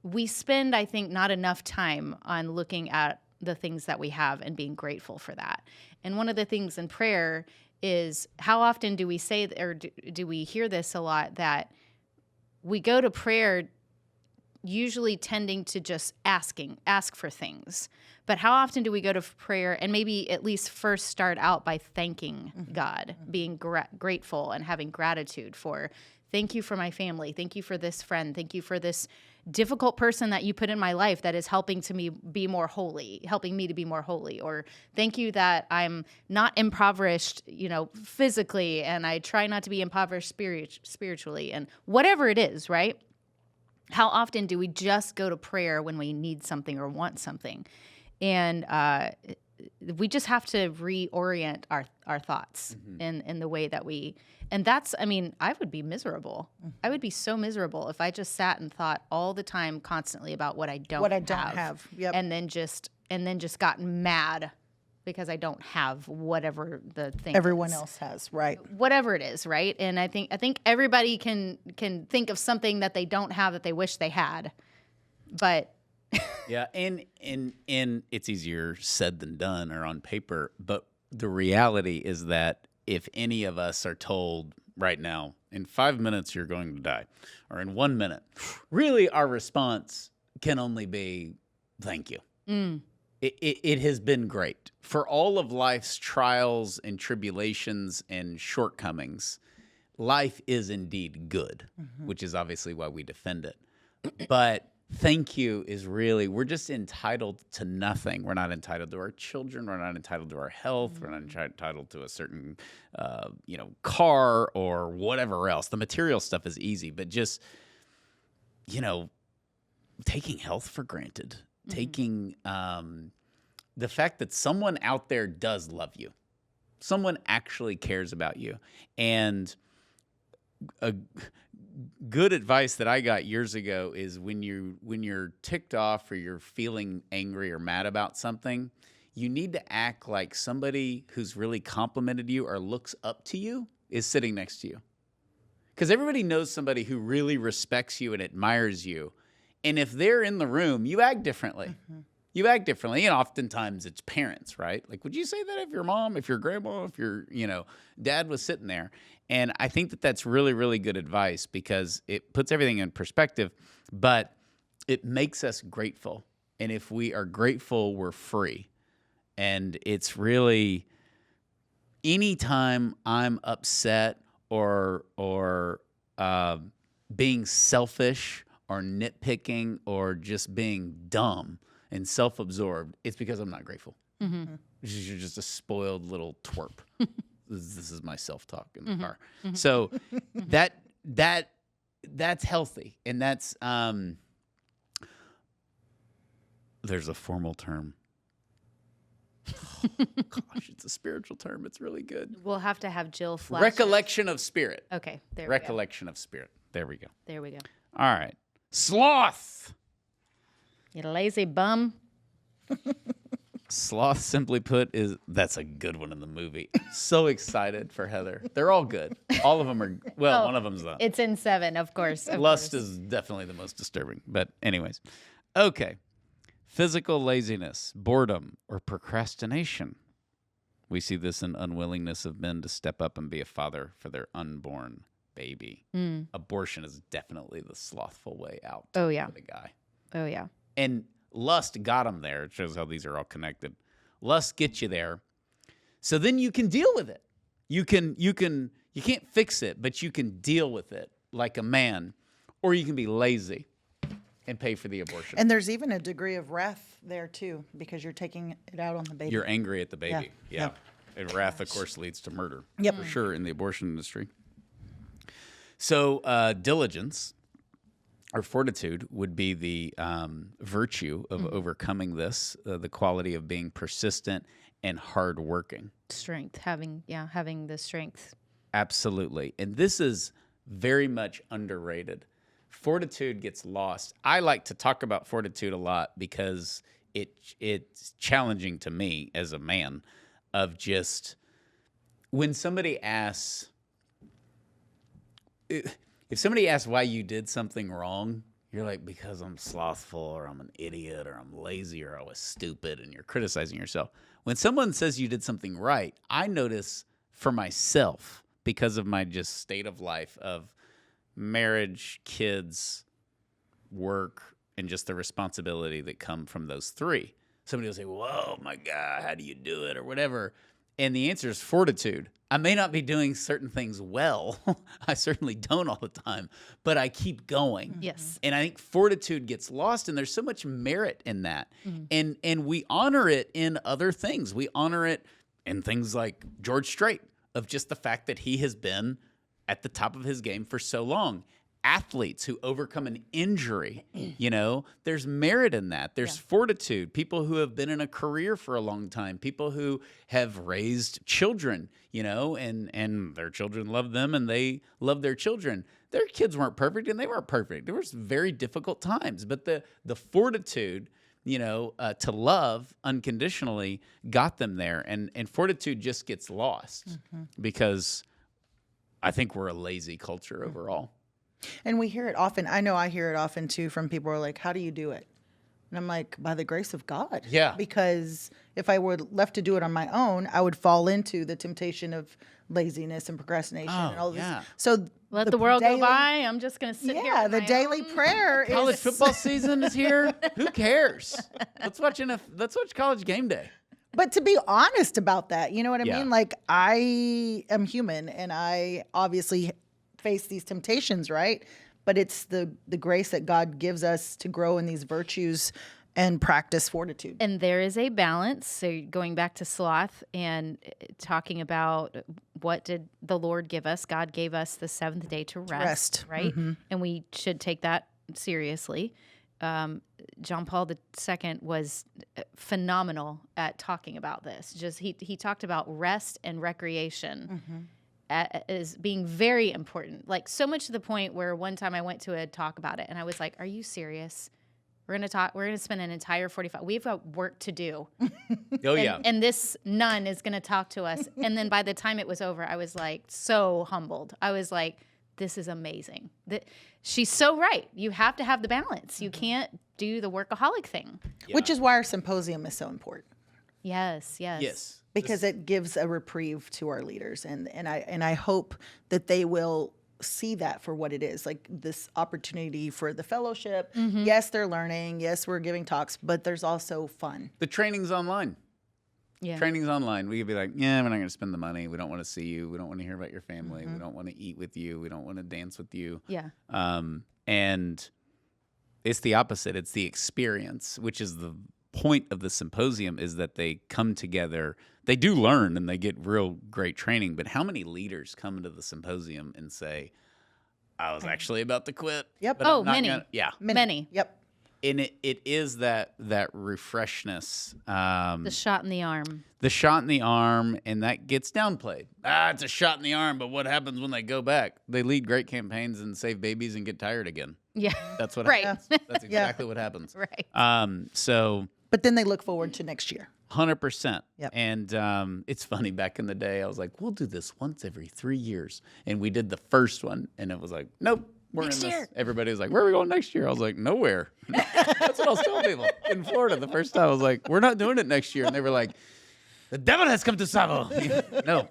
[SPEAKER 4] we spend, I think, not enough time on looking at the things that we have and being grateful for that. And one of the things in prayer is, how often do we say, or do we hear this a lot, that we go to prayer usually tending to just ask for things. But how often do we go to prayer and maybe at least first start out by thanking God, being grateful and having gratitude for, thank you for my family, thank you for this friend, thank you for this difficult person that you put in my life that is helping me to be more holy, or thank you that I'm not impoverished, physically, and I try not to be impoverished spiritually, and whatever it is, right? How often do we just go to prayer when we need something or want something? And we just have to reorient our thoughts in the way that we, and that's, I would be miserable. I would be so miserable if I just sat and thought all the time constantly about what I don't have.
[SPEAKER 3] Yep.
[SPEAKER 4] And then just got mad because I don't have whatever the thing
[SPEAKER 3] everyone
[SPEAKER 4] is.
[SPEAKER 3] else has, right?
[SPEAKER 4] Whatever it is, right? And I think everybody can think of something that they don't have that they wish they had. But
[SPEAKER 2] yeah, and it's easier said than done or on paper, but the reality is that if any of us are told right now, in 5 minutes you're going to die, or in 1 minute, really our response can only be thank you. It has been great. For all of life's trials and tribulations and shortcomings, life is indeed good, which is obviously why we defend it. But thank you is really, we're just entitled to nothing. We're not entitled to our children. We're not entitled to our health. We're not entitled to a certain, car or whatever else. The material stuff is easy, but just, taking health for granted, taking the fact that someone out there does love you, someone actually cares about you. And a good advice that I got years ago is when you're ticked off or you're feeling angry or mad about something, you need to act like somebody who's really complimented you or looks up to you is sitting next to you. Because everybody knows somebody who really respects you and admires you. And if they're in the room, you act differently. You act differently. And oftentimes it's parents, right? Like, would you say that if your mom, if your grandma, if your, dad was sitting there? And I think that that's really, really good advice because it puts everything in perspective, but it makes us grateful. And if we are grateful, we're free. And it's really, anytime I'm upset or being selfish or nitpicking or just being dumb and self-absorbed, it's because I'm not grateful. You're just a spoiled little twerp. This is my self-talk in the car. So that's healthy, and that's there's a formal term. Gosh, it's a spiritual term. It's really good.
[SPEAKER 4] we'll have to have Jill flash.
[SPEAKER 2] Recollection of spirit.
[SPEAKER 4] Okay, there we go.
[SPEAKER 2] Recollection of spirit. There we go.
[SPEAKER 4] There we go.
[SPEAKER 2] All right. Sloth.
[SPEAKER 4] You lazy bum.
[SPEAKER 2] Sloth, simply put, that's a good one in the movie. So excited for Heather. They're all good. All of them are, one of them's not.
[SPEAKER 4] It's in 7, of course.
[SPEAKER 2] Lust is definitely the most disturbing. But anyways, okay. Physical laziness, boredom, or procrastination. We see this in unwillingness of men to step up and be a father for their unborn baby. Abortion is definitely the slothful way out for the guy.
[SPEAKER 4] Oh, yeah.
[SPEAKER 2] And lust got him there. It shows how these are all connected. Lust gets you there. So then you can deal with it. You can't fix it, but you can deal with it like a man, or you can be lazy and pay for the abortion.
[SPEAKER 3] And there's even a degree of wrath there too, because you're taking it out on the baby.
[SPEAKER 2] You're angry at the baby. Yeah. And wrath, of course, leads to murder.
[SPEAKER 3] Yep.
[SPEAKER 2] For sure in the abortion industry. So diligence or fortitude would be the virtue of overcoming this, the quality of being persistent and hardworking.
[SPEAKER 4] Strength, having the strength.
[SPEAKER 2] Absolutely. And this is very much underrated. Fortitude gets lost. I like to talk about fortitude a lot because it's challenging to me as a man of just when somebody asks, if somebody asks why you did something wrong, you're like, because I'm slothful or I'm an idiot or I'm lazy or I was stupid, and you're criticizing yourself. When someone says you did something right, I notice for myself, because of my just state of life of marriage, kids, work, and just the responsibility that come from those three. Somebody will say, whoa, my God, how do you do it or whatever? And the answer is fortitude. I may not be doing certain things well. I certainly don't all the time, but I keep going.
[SPEAKER 4] Yes.
[SPEAKER 2] And I think fortitude gets lost, and there's so much merit in that. And we honor it in other things. We honor it in things like George Strait, of just the fact that he has been at the top of his game for so long. Athletes who overcome an injury, there's merit in that. There's fortitude. People who have been in a career for a long time. People who have raised children, and their children love them and they love their children. Their kids weren't perfect and they weren't perfect. There was very difficult times, but the fortitude, to love unconditionally got them there. And fortitude just gets lost because I think we're a lazy culture overall.
[SPEAKER 3] And we hear it often. I know I hear it often too from people who are like, how do you do it? And I'm like, by the grace of God.
[SPEAKER 2] Yeah.
[SPEAKER 3] Because if I were left to do it on my own, I would fall into the temptation of laziness and procrastination and all this. So
[SPEAKER 4] let the world go by. I'm just going to sit here.
[SPEAKER 3] Yeah, the daily prayer is...
[SPEAKER 2] College football season is here. Who cares? Let's watch College Game Day.
[SPEAKER 3] But to be honest about that, you know what I
[SPEAKER 2] Yeah.
[SPEAKER 3] mean? Like, I am human and I obviously face these temptations, right? But it's the grace that God gives us to grow in these virtues and practice fortitude.
[SPEAKER 4] And there is a balance. So going back to sloth and talking about what did the Lord give us? God gave us the seventh day to rest. Right? And we should take that seriously. John Paul II was phenomenal at talking about this. Just he talked about rest and recreation as being very important. Like so much to the point where one time I went to a talk about it and I was like, "Are you serious? We're gonna spend an entire 45. We've got work to do." And this nun is gonna talk to us. And then by the time it was over, I was like so humbled. I was like, "This is amazing." She's so right. You have to have the balance. You can't do the workaholic thing.
[SPEAKER 3] Yeah. Which is why our symposium is so important.
[SPEAKER 4] Yes.
[SPEAKER 3] Because it gives a reprieve to our leaders, and I hope that they will see that for what it is, like this opportunity for the fellowship. Yes, they're learning. Yes, we're giving talks, but there's also fun.
[SPEAKER 2] The training's online.
[SPEAKER 4] Yeah.
[SPEAKER 2] Training's online. We could be like, yeah, we're not going to spend the money. We don't want to see you. We don't want to hear about your family. We don't want to eat with you. We don't want to dance with you.
[SPEAKER 4] Yeah.
[SPEAKER 2] And it's the opposite. It's the experience, which is the point of the symposium, is that they come together. They do learn and they get real great training. But how many leaders come into the symposium and say, I was actually about to quit?
[SPEAKER 3] Yep.
[SPEAKER 2] But
[SPEAKER 4] many. Many.
[SPEAKER 3] Yep.
[SPEAKER 2] And it is that refreshness.
[SPEAKER 4] The shot in the arm.
[SPEAKER 2] The shot in the arm, and that gets downplayed. It's a shot in the arm, but what happens when they go back? They lead great campaigns and save babies and get tired again.
[SPEAKER 4] Yeah.
[SPEAKER 2] That's what
[SPEAKER 4] right.
[SPEAKER 2] happens. That's exactly what happens.
[SPEAKER 4] Right.
[SPEAKER 2] So.
[SPEAKER 3] But then they look forward to next year.
[SPEAKER 2] 100%.
[SPEAKER 3] Yep.
[SPEAKER 2] And it's funny, back in the day, I was like, we'll do this once every 3 years. And we did the first one, and it was like, nope, we're
[SPEAKER 3] Next
[SPEAKER 2] in this.
[SPEAKER 3] year.
[SPEAKER 2] Everybody was like, where are we going next year? I was like, nowhere. That's what I was telling people in Florida the first time. I was like, we're not doing it next year. And they were like, the devil has come to Savo. No,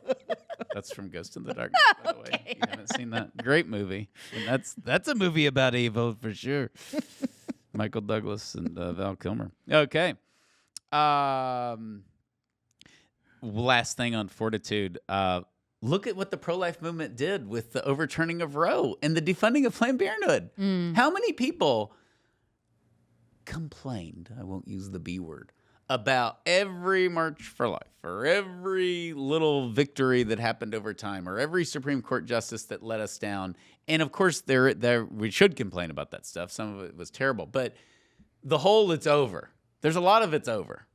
[SPEAKER 2] that's from Ghost in the Darkness, by the way. You haven't seen that? Great movie. And that's a movie about evil for sure. Michael Douglas and Val Kilmer. Okay. Last thing on fortitude. Look at what the pro-life movement did with the overturning of Roe and the defunding of Planned Parenthood. How many people complained, I won't use the B word, about every March for Life or every little victory that happened over time or every Supreme Court justice that let us down? And of course, there we should complain about that stuff. Some of it was terrible. But the whole it's over. There's a lot of it's over.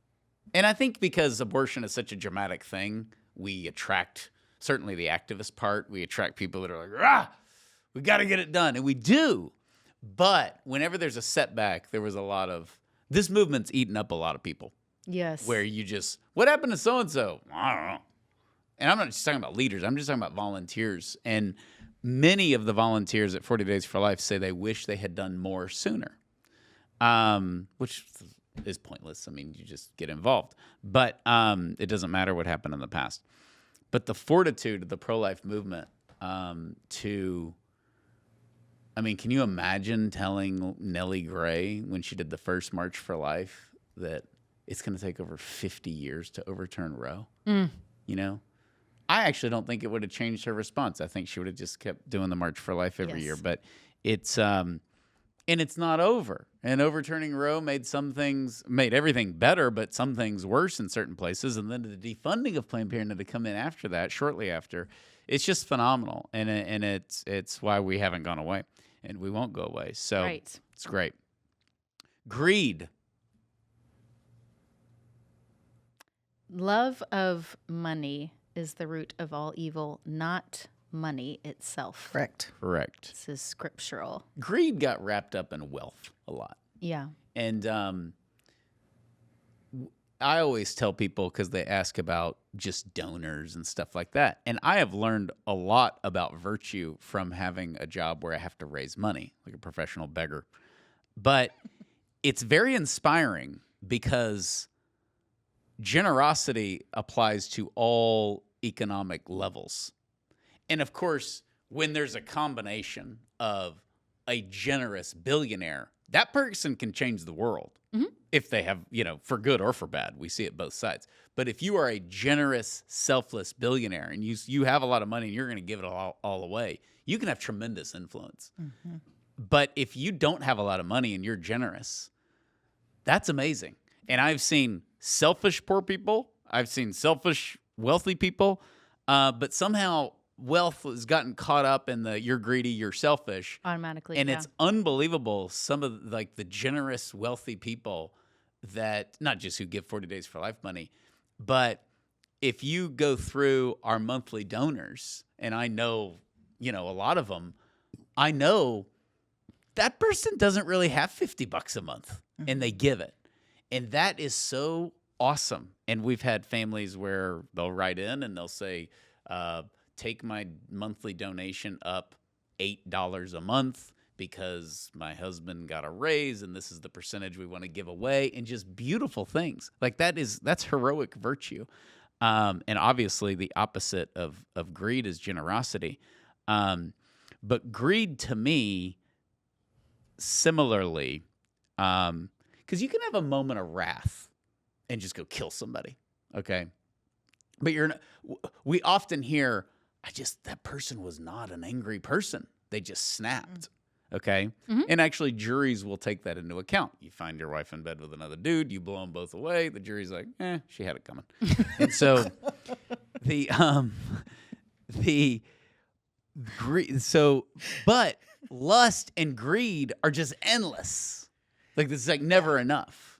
[SPEAKER 2] And I think because abortion is such a dramatic thing, we attract, certainly the activist part, we attract people that are like, we got to get it done. And we do. But whenever there's a setback, there was a lot of, this movement's eaten up a lot of people.
[SPEAKER 4] Yes.
[SPEAKER 2] Where you just, what happened to so-and-so? I don't know. And I'm not just talking about leaders. I'm just talking about volunteers. And many of the volunteers at 40 Days for Life say they wish they had done more sooner, which is pointless. I mean, you just get involved. But it doesn't matter what happened in the past. But the fortitude of the pro-life movement can you imagine telling Nellie Gray when she did the first March for Life that it's going to take over 50 years to overturn Roe? You know? I actually don't think it would have changed her response. I think she would have just kept doing the March for Life every year. But it's and it's not over. And overturning Roe made everything better, but some things worse in certain places. And then the defunding of Planned Parenthood to come in after that, shortly after, it's just phenomenal. And it's why we haven't gone away, and we won't go away. So It's great. Greed.
[SPEAKER 4] Love of money is the root of all evil, not money itself.
[SPEAKER 3] Correct.
[SPEAKER 4] This is scriptural.
[SPEAKER 2] Greed got wrapped up in wealth a lot.
[SPEAKER 4] Yeah.
[SPEAKER 2] And I always tell people, because they ask about just donors and stuff like that. And I have learned a lot about virtue from having a job where I have to raise money, like a professional beggar. But it's very inspiring because generosity applies to all economic levels. And of course, when there's a combination of a generous billionaire, that person can change the world if they have, for good or for bad. We see it both sides. But if you are a generous, selfless billionaire and you have a lot of money and you're going to give it all away, you can have tremendous influence. But if you don't have a lot of money and you're generous, that's amazing. And I've seen selfish poor people. I've seen selfish wealthy people. But somehow wealth has gotten caught up in the you're greedy, you're selfish.
[SPEAKER 4] Automatically,
[SPEAKER 2] and it's unbelievable. Some of the generous, wealthy people that, not just who give 40 Days for Life money, but if you go through our monthly donors, and I know, a lot of them, I know that person doesn't really have $50 a month and they give it. And that is so awesome. And we've had families where they'll write in and they'll say, take my monthly donation up $8 a month because my husband got a raise and this is the percentage we want to give away, and just beautiful things. Like that's heroic virtue. And obviously the opposite of greed is generosity. But greed to me, similarly, because you can have a moment of wrath and just go kill somebody, okay? But we often hear, that person was not an angry person. They just snapped, okay? And actually, juries will take that into account. You find your wife in bed with another dude, you blow them both away. The jury's like, she had it coming. And so but lust and greed are just endless. Like, this is never enough,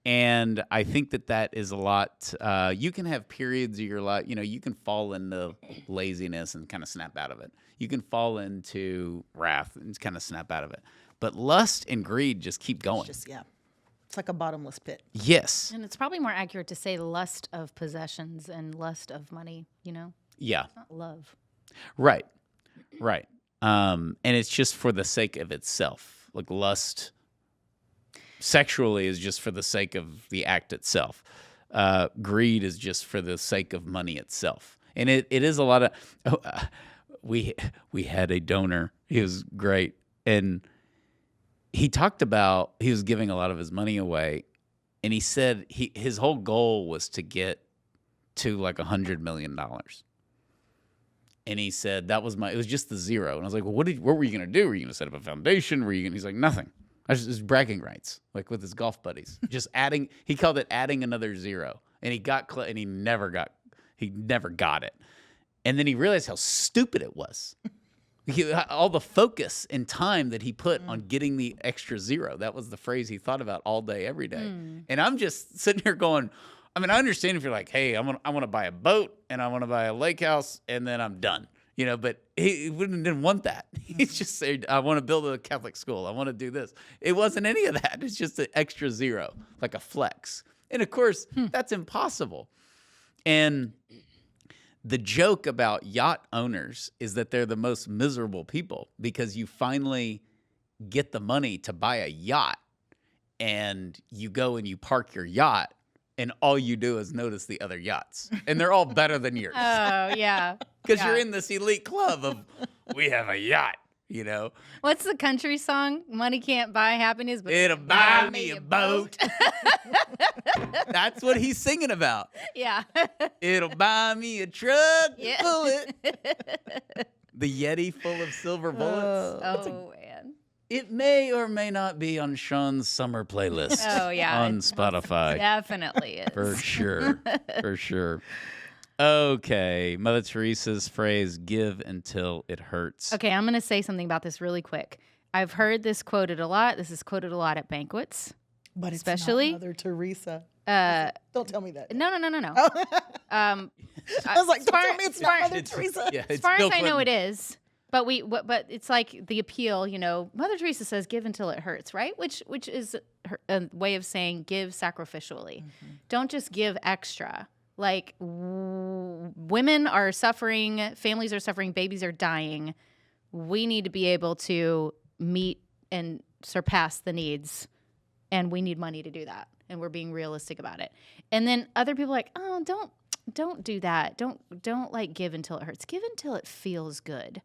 [SPEAKER 2] And I think that is a lot. You can have periods of your life, you can fall into laziness and kind of snap out of it. You can fall into wrath and kind of snap out of it. But lust and greed just keep going.
[SPEAKER 3] It's like a bottomless pit.
[SPEAKER 2] Yes.
[SPEAKER 4] And it's probably more accurate to say lust of possessions and lust of money,
[SPEAKER 2] Yeah.
[SPEAKER 4] It's not love.
[SPEAKER 2] Right. And it's just for the sake of itself. Like lust sexually is just for the sake of the act itself. Greed is just for the sake of money itself. And it is a lot of we had a donor. He was great. And he talked about he was giving a lot of his money away. And he said his whole goal was to get to like $100 million. And he said, it was just the zero. And I was like, well, what were you going to do? Were you going to set up a foundation? He's like, nothing. It was bragging rights, like with his golf buddies. Just adding, he called it adding another zero. And he never got it. And then he realized how stupid it was. All the focus and time that he put on getting the extra zero. That was the phrase he thought about all day, every day. And I'm just sitting here going, I mean, I understand if you're like, hey, I want to buy a boat and I want to buy a lake house and then I'm done, but he didn't want that. He just said, I want to build a Catholic school. I want to do this. It wasn't any of that. It's just an extra zero, like a flex. And of course, that's impossible. And the joke about yacht owners is that they're the most miserable people because you finally get the money to buy a yacht and you go and you park your yacht and all you do is notice the other yachts. And they're all better than yours.
[SPEAKER 4] Oh, yeah.
[SPEAKER 2] Because you're in this elite club of, we have a yacht,
[SPEAKER 4] What's the country song? Money can't buy happiness, but
[SPEAKER 2] it'll buy me a boat. That's what he's singing about.
[SPEAKER 4] Yeah.
[SPEAKER 2] It'll buy me a truck.
[SPEAKER 4] Yeah.
[SPEAKER 2] Bullet. The Yeti full of silver bullets.
[SPEAKER 4] Oh, man.
[SPEAKER 2] It may or may not be on Sean's summer playlist.
[SPEAKER 4] Oh, yeah.
[SPEAKER 2] On Spotify.
[SPEAKER 4] Definitely is.
[SPEAKER 2] For sure. For sure. Okay. Mother Teresa's phrase, give until it hurts.
[SPEAKER 4] Okay, I'm going to say something about this really quick. I've heard this quoted a lot. This is quoted a lot at banquets.
[SPEAKER 3] But it's
[SPEAKER 4] especially
[SPEAKER 3] not Mother Teresa. Don't tell me that.
[SPEAKER 4] No.
[SPEAKER 3] I was like, don't tell me it's not Mother Teresa.
[SPEAKER 2] Yeah,
[SPEAKER 4] as far as I know, it is. But it's like the appeal, Mother Teresa says, give until it hurts, right? Which is a way of saying give sacrificially. Mm-hmm. Don't just give extra. Like women are suffering, families are suffering, babies are dying. We need to be able to meet and surpass the needs, and we need money to do that. And we're being realistic about it. And then other people are like, oh, don't do that. Don't like give until it hurts. Give until it feels good.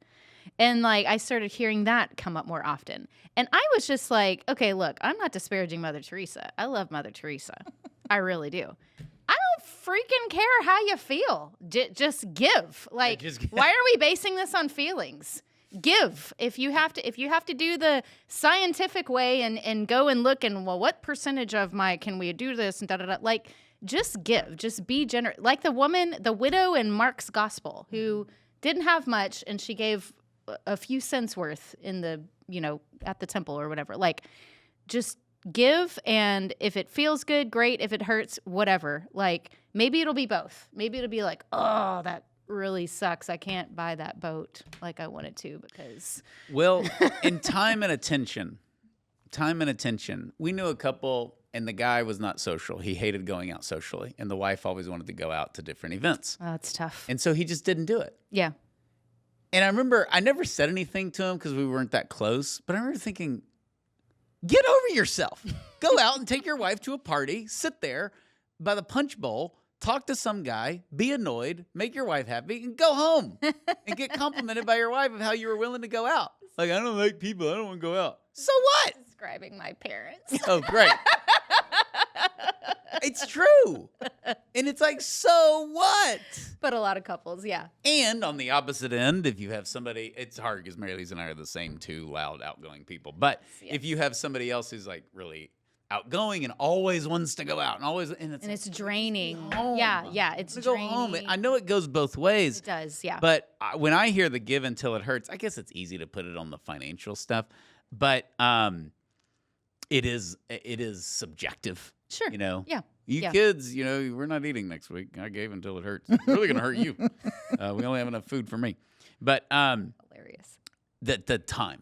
[SPEAKER 4] And like I started hearing that come up more often. And I was just like, okay, look, I'm not disparaging Mother Teresa. I love Mother Teresa. I really do. I don't freaking care how you feel. Just give. Like, why are we basing this on feelings? Give. If you have to do the scientific way and go and look and, well, what percentage of can we do this and da-da-da. Like, just give. Just be generous. Like the widow in Mark's gospel who didn't have much and she gave a few cents worth in the, at the temple or whatever. Like, just give, and if it feels good, great. If it hurts, whatever. Like, maybe it'll be both. Maybe it'll be like, oh, that really sucks. I can't buy that boat like I wanted to because...
[SPEAKER 2] Well, in time and attention, we knew a couple, and the guy was not social. He hated going out socially, and the wife always wanted to go out to different events.
[SPEAKER 4] Oh, it's tough.
[SPEAKER 2] And so he just didn't do it.
[SPEAKER 4] Yeah.
[SPEAKER 2] And I remember I never said anything to him because we weren't that close, but I remember thinking, get over yourself. Go out and take your wife to a party, sit there by the punch bowl, talk to some guy, be annoyed, make your wife happy, and go home and get complimented by your wife of how you were willing to go out. Like, I don't like people. I don't want to go out. So what?
[SPEAKER 4] Describing my parents.
[SPEAKER 2] Oh, great. It's true. And it's like, so what?
[SPEAKER 4] But a lot of couples, yeah.
[SPEAKER 2] And on the opposite end, if you have somebody, it's hard because Mary Lise and I are the same two loud, outgoing people. But if you have somebody else who's like really outgoing and always wants to go out and it's
[SPEAKER 4] draining.
[SPEAKER 2] Home.
[SPEAKER 4] Yeah, it's draining.
[SPEAKER 2] Go home. I know it goes both ways.
[SPEAKER 4] It does, yeah.
[SPEAKER 2] But when I hear the give until it hurts, I guess it's easy to put it on the financial stuff. But it is subjective.
[SPEAKER 4] Sure.
[SPEAKER 2] Yeah. Kids, we're not eating next week. I gave until it hurts. It's really going to hurt you. We only have enough food for me. But
[SPEAKER 4] hilarious.
[SPEAKER 2] The time.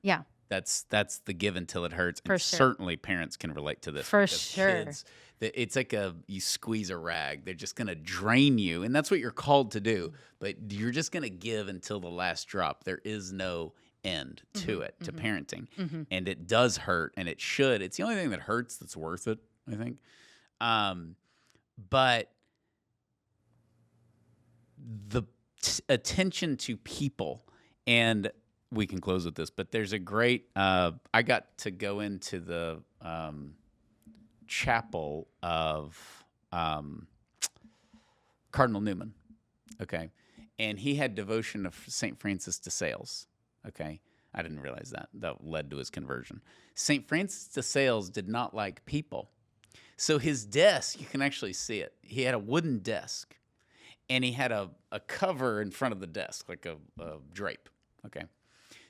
[SPEAKER 4] Yeah.
[SPEAKER 2] That's the give until it hurts.
[SPEAKER 4] For
[SPEAKER 2] And
[SPEAKER 4] sure.
[SPEAKER 2] certainly parents can relate to this.
[SPEAKER 4] For
[SPEAKER 2] because
[SPEAKER 4] sure.
[SPEAKER 2] Kids, it's like you squeeze a rag. They're just going to drain you. And that's what you're called to do. But you're just going to give until the last drop. There is no end to it, to parenting. And it does hurt, and it should. It's the only thing that hurts that's worth it, I think. But the attention to people, and we can close with this, but there's a great, I got to go into the chapel of Cardinal Newman, okay? And he had devotion of St. Francis de Sales, okay? I didn't realize that. That led to his conversion. St. Francis de Sales did not like people. So his desk, you can actually see it. He had a wooden desk, and he had a cover in front of the desk, like a drape, okay?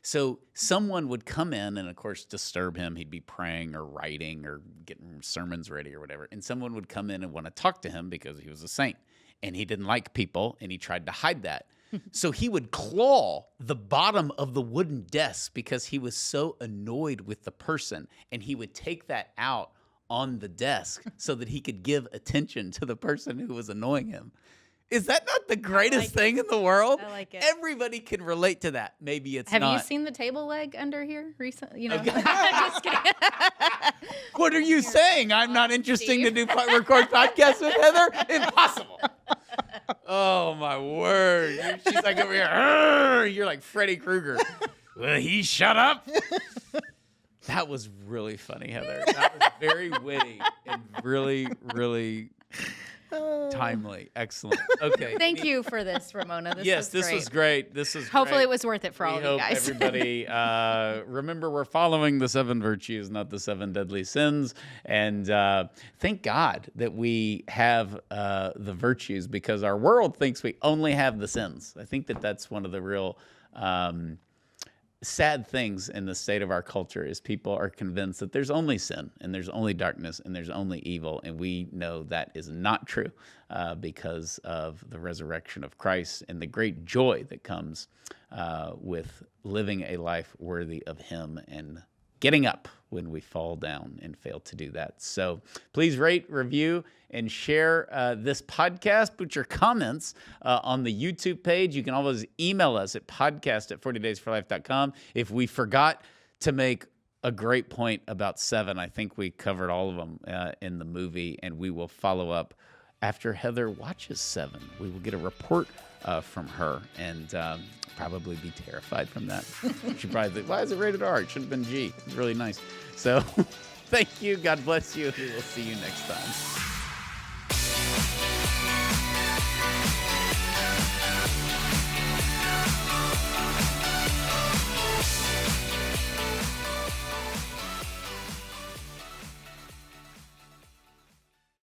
[SPEAKER 2] So someone would come in and, of course, disturb him. He'd be praying or writing or getting sermons ready or whatever. And someone would come in and want to talk to him because he was a saint. And he didn't like people, and he tried to hide that. So he would claw the bottom of the wooden desk because he was so annoyed with the person. And he would take that out on the desk so that he could give attention to the person who was annoying him. Is that not the greatest thing in the world?
[SPEAKER 4] I like it.
[SPEAKER 2] Everybody can relate to that. Maybe it's not.
[SPEAKER 4] Have you seen the table leg under here recently? You know,
[SPEAKER 2] Okay.
[SPEAKER 4] just kidding.
[SPEAKER 2] What are you saying? I'm not interesting to record podcasts with Heather? Impossible. Oh, my word. She's like over here. "Arr!" You're like Freddy Krueger. Will he shut up? That was really funny, Heather. That was very witty and really, really timely. Excellent. Okay.
[SPEAKER 4] Thank you for this, Ramona.
[SPEAKER 2] This was great.
[SPEAKER 4] Hopefully
[SPEAKER 2] great.
[SPEAKER 4] it was worth it for all of you guys.
[SPEAKER 2] Everybody, remember, we're following the 7 virtues, not the 7 deadly sins. And thank God that we have the virtues, because our world thinks we only have the sins. I think that that's one of the real sad things in the state of our culture is people are convinced that there's only sin and there's only darkness and there's only evil. And we know that is not true because of the resurrection of Christ and the great joy that comes with living a life worthy of him and getting up when we fall down and fail to do that. So please rate, review, and share this podcast. Put your comments on the YouTube page. You can always email us at podcast@40daysforlife.com. If we forgot to make a great point about 7, I think we covered all of them in the movie, and we will follow up after Heather watches 7. We will get a report from her and probably be terrified from that. She probably think, why is it rated R? It should have been G. It's really nice. So thank you. God bless you. We will see you next time.